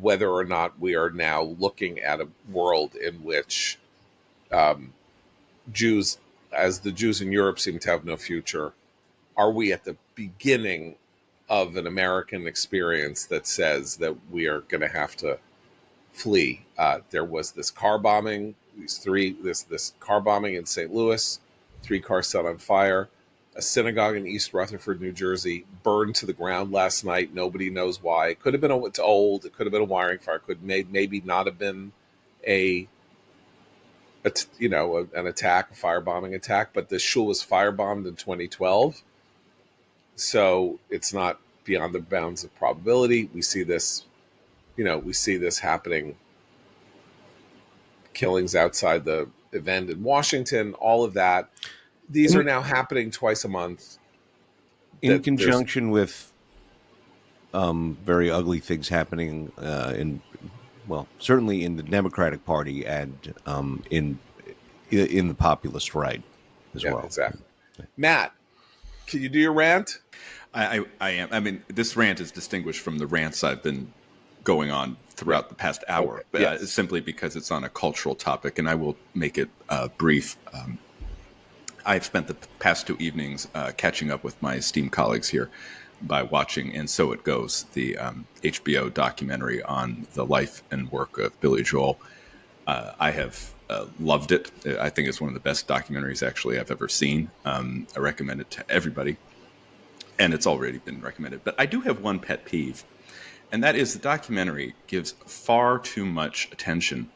whether or not we are now looking at a world in which Jews, as the Jews in Europe seem to have no future, are we at the beginning of an American experience that says that we are going to have to flee? There was this car bombing, this car bombing in St. Louis, 3 cars set on fire. A synagogue in East Rutherford, New Jersey, burned to the ground last night. Nobody knows why. It could have been it's old. It could have been a wiring fire. It could maybe not have been an attack, a firebombing attack. But the shul was firebombed in 2012, so it's not beyond the bounds of probability. We see this, happening. Killings outside the event in Washington, all of that. These are now happening twice a month. In conjunction with very ugly things happening certainly in the Democratic Party and in the populist right as well. Exactly. Matt, can you do your rant? I am. I mean, this rant is distinguished from the rants I've been going on throughout the past hour, simply because it's on a cultural topic, and I will make it brief. I've spent the past 2 evenings catching up with my esteemed colleagues here by watching And So It Goes, the HBO documentary on the life and work of Billy Joel. I have loved it. I think it's one of the best documentaries actually I've ever seen. I recommend it to everybody, and it's already been recommended. But I do have one pet peeve, and that is the documentary gives far too much attention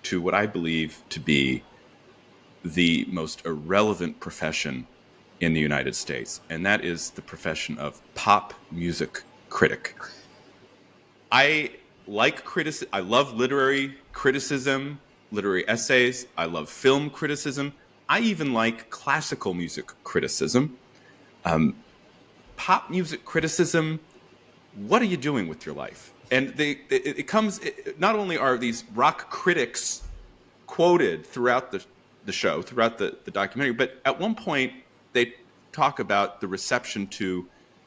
to what I believe to be the most irrelevant profession in the United States, and that is the profession of pop music critic. I like criticism. I love literary criticism, literary essays. I love film criticism. I even like classical music criticism. Pop music criticism. What are you doing with your life? And it comes. Not only are these rock critics quoted throughout the show, throughout the documentary, but at one point they talk about the reception to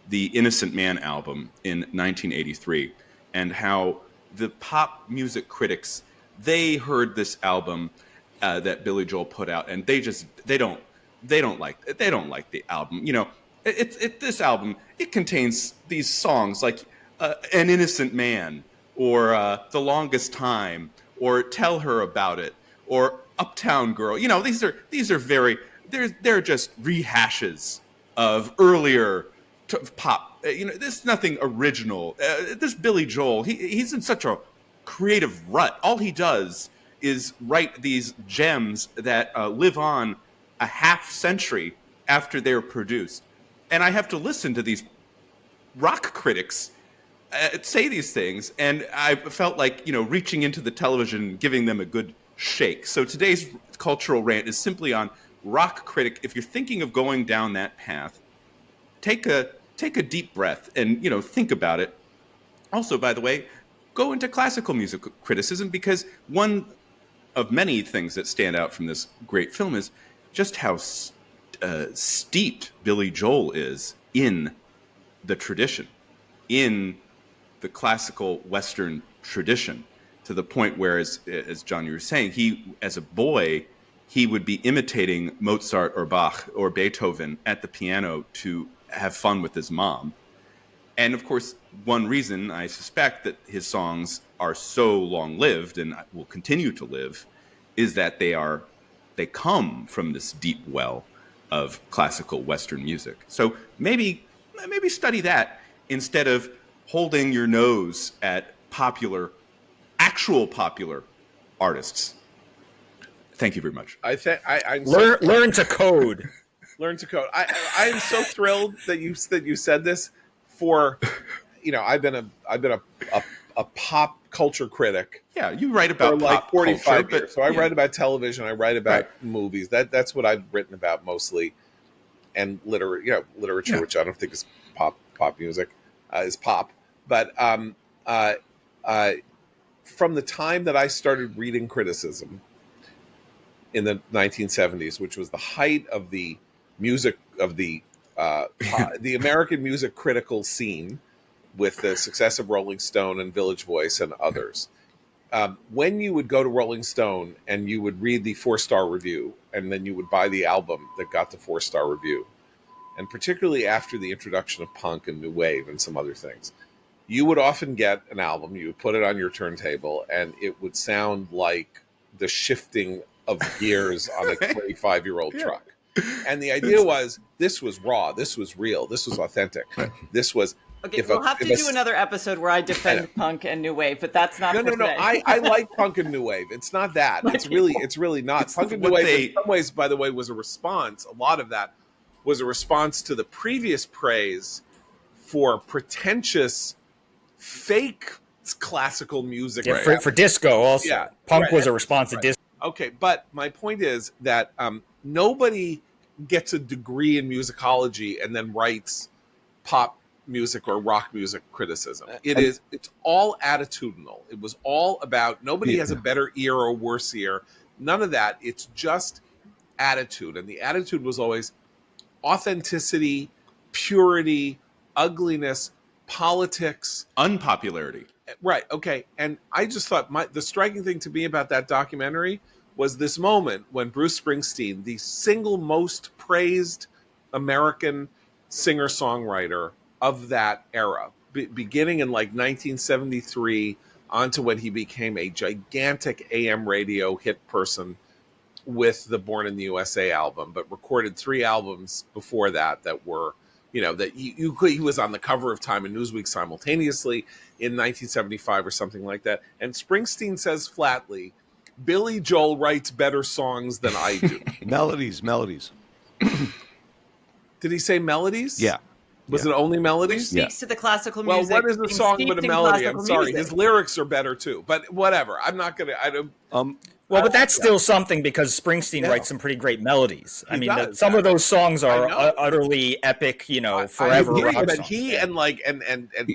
the Innocent Man album in 1983 and how the pop music critics, they heard this album that Billy Joel put out, and they don't like the album. You know, this album, it contains these songs like An Innocent Man, or The Longest Time, or Tell Her About It, or Uptown Girl. You know, these are very, they're just rehashes of earlier pop. You know, there's nothing original. This Billy Joel, he's in such a creative rut. All he does is write these gems that live on a half century after they're produced. And I have to listen to these rock critics say these things, and I felt like, you know, reaching into the television, giving them a good shake. So today's cultural rant is simply on rock critic. If you're thinking of going down that path, take a deep breath and, you know, think about it. Also, by the way, go into classical music criticism, because one of many things that stand out from this great film is just how steeped Billy Joel is in the tradition, in the classical Western tradition, to the point where, as John, you were saying, he, as a boy, he would be imitating Mozart or Bach or Beethoven at the piano to have fun with his mom. And of course, one reason I suspect that his songs are so long-lived and will continue to live is that they come from this deep well of classical Western music. So maybe study that instead of holding your nose at actual popular artists. Thank you very much. I'm Learn to code. Learn to code. I am so thrilled that you said this. For, you know, I've been a pop culture critic. Yeah, you write about for like pop 45 culture, years. So I write about television. I write about movies. That's what I've written about mostly, and literature, which I don't think is pop music, is pop. But from the time that I started reading criticism in the 1970s, which was the height of the music of the American music critical scene, with the success of Rolling Stone and Village Voice and others. When you would go to Rolling Stone and you would read the 4-star review, and then you would buy the album that got the 4-star review, and particularly after the introduction of punk and new wave and some other things, you would often get an album, you would put it on your turntable, and it would sound like the shifting of gears on a 25-year-old truck. And the idea was, this was raw, this was real, this was authentic. This was... Okay, we'll have to do another episode where I defend punk and new wave, but that's not for today. I like punk and new wave. It's not that. It's really not. Punk and new wave, in some ways, by the way, was a response. A lot of that was a response to the previous praise for pretentious, fake classical music. Yeah, for disco also. Yeah, punk was a response to disco. Okay, but my point is that nobody gets a degree in musicology and then writes pop music or rock music criticism. It's all attitudinal. It was all about, nobody has a better ear or worse ear. None of that. It's just attitude. And the attitude was always authenticity, purity, ugliness, politics, unpopularity. Right. Okay. And I just thought the striking thing to me about that documentary was this moment when Bruce Springsteen, the single most praised American singer-songwriter of that era, beginning in like 1973 onto when he became a gigantic AM radio hit person with the Born in the USA album, but recorded 3 albums before that were, that he was on the cover of Time and Newsweek simultaneously in 1975 or something like that. And Springsteen says flatly, Billy Joel writes better songs than I do. Melodies. Did he say melodies? Yeah. Was it only melodies? Speaks to the classical Well, music. what is a being song steeped but a in melody? I'm classical sorry. music. His lyrics are better too, but whatever. I'm not going to, I don't. Well, but that's still something because Springsteen Yeah. writes some pretty great melodies. I He mean, does, some of those songs are I know. utterly epic, forever I agree, rock but songs. and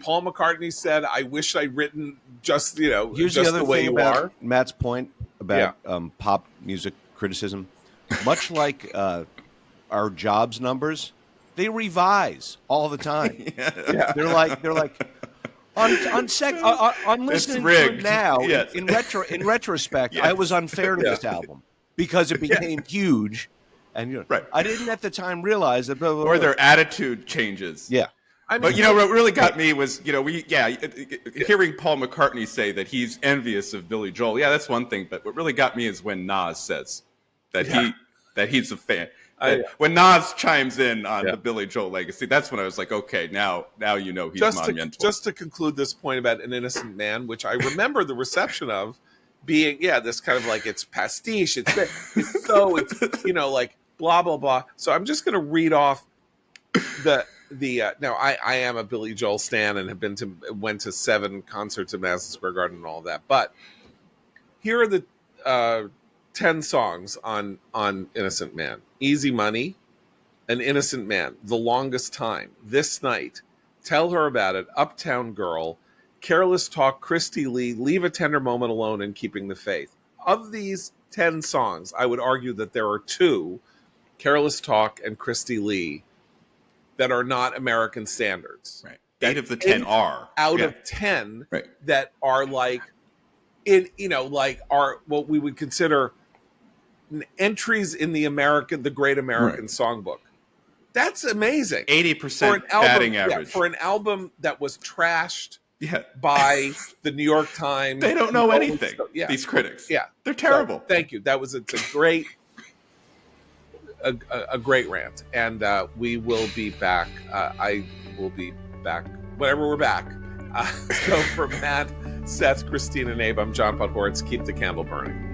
Paul McCartney said, "I wish I'd written just Here's just the other way thing you about are." Matt's point about pop music criticism. Much like our jobs numbers, they revise all the time. Yeah. They're like on listening to it now. Yes. In retrospect, Yes. I was unfair to this album because it became huge, and Right. I didn't at the time realize that. Blah, blah, blah. Or their attitude changes. Yeah. I mean, But what really got me was hearing Paul McCartney say that he's envious of Billy Joel. Yeah, that's one thing. But what really got me is when Nas says that he's a fan. When Nas chimes in on the Billy Joel legacy, that's when I was like, okay, now he's monumental. Just to conclude this point about An Innocent Man, which I remember the reception of being, this kind of like it's pastiche, it's like blah blah blah. So I'm just going to read off the now I am a Billy Joel stan and have went to 7 concerts at Madison Square Garden and all of that. But here are the 10 songs on Innocent Man: Easy Money, An Innocent Man, The Longest Time, This Night, Tell Her About It, Uptown Girl, Careless Talk, Christy Lee, Leave a Tender Moment Alone, and Keeping the Faith. Of these 10 songs, I would argue that there are 2, Careless Talk and Christy Lee, that are not American standards. Right. 8 of the 10 are. Out of 10 Right. that are like, are what we would consider entries in the Great American Songbook. That's amazing. 80% batting average. For an album that was trashed by the New York Times. They don't know anything, these critics. Yeah. They're terrible. So, thank you. It's a great rant. And we will be back. I will be back whenever we're back. So for Matt, Seth, Christine, and Abe, I'm John Podhoretz. Keep the candle burning.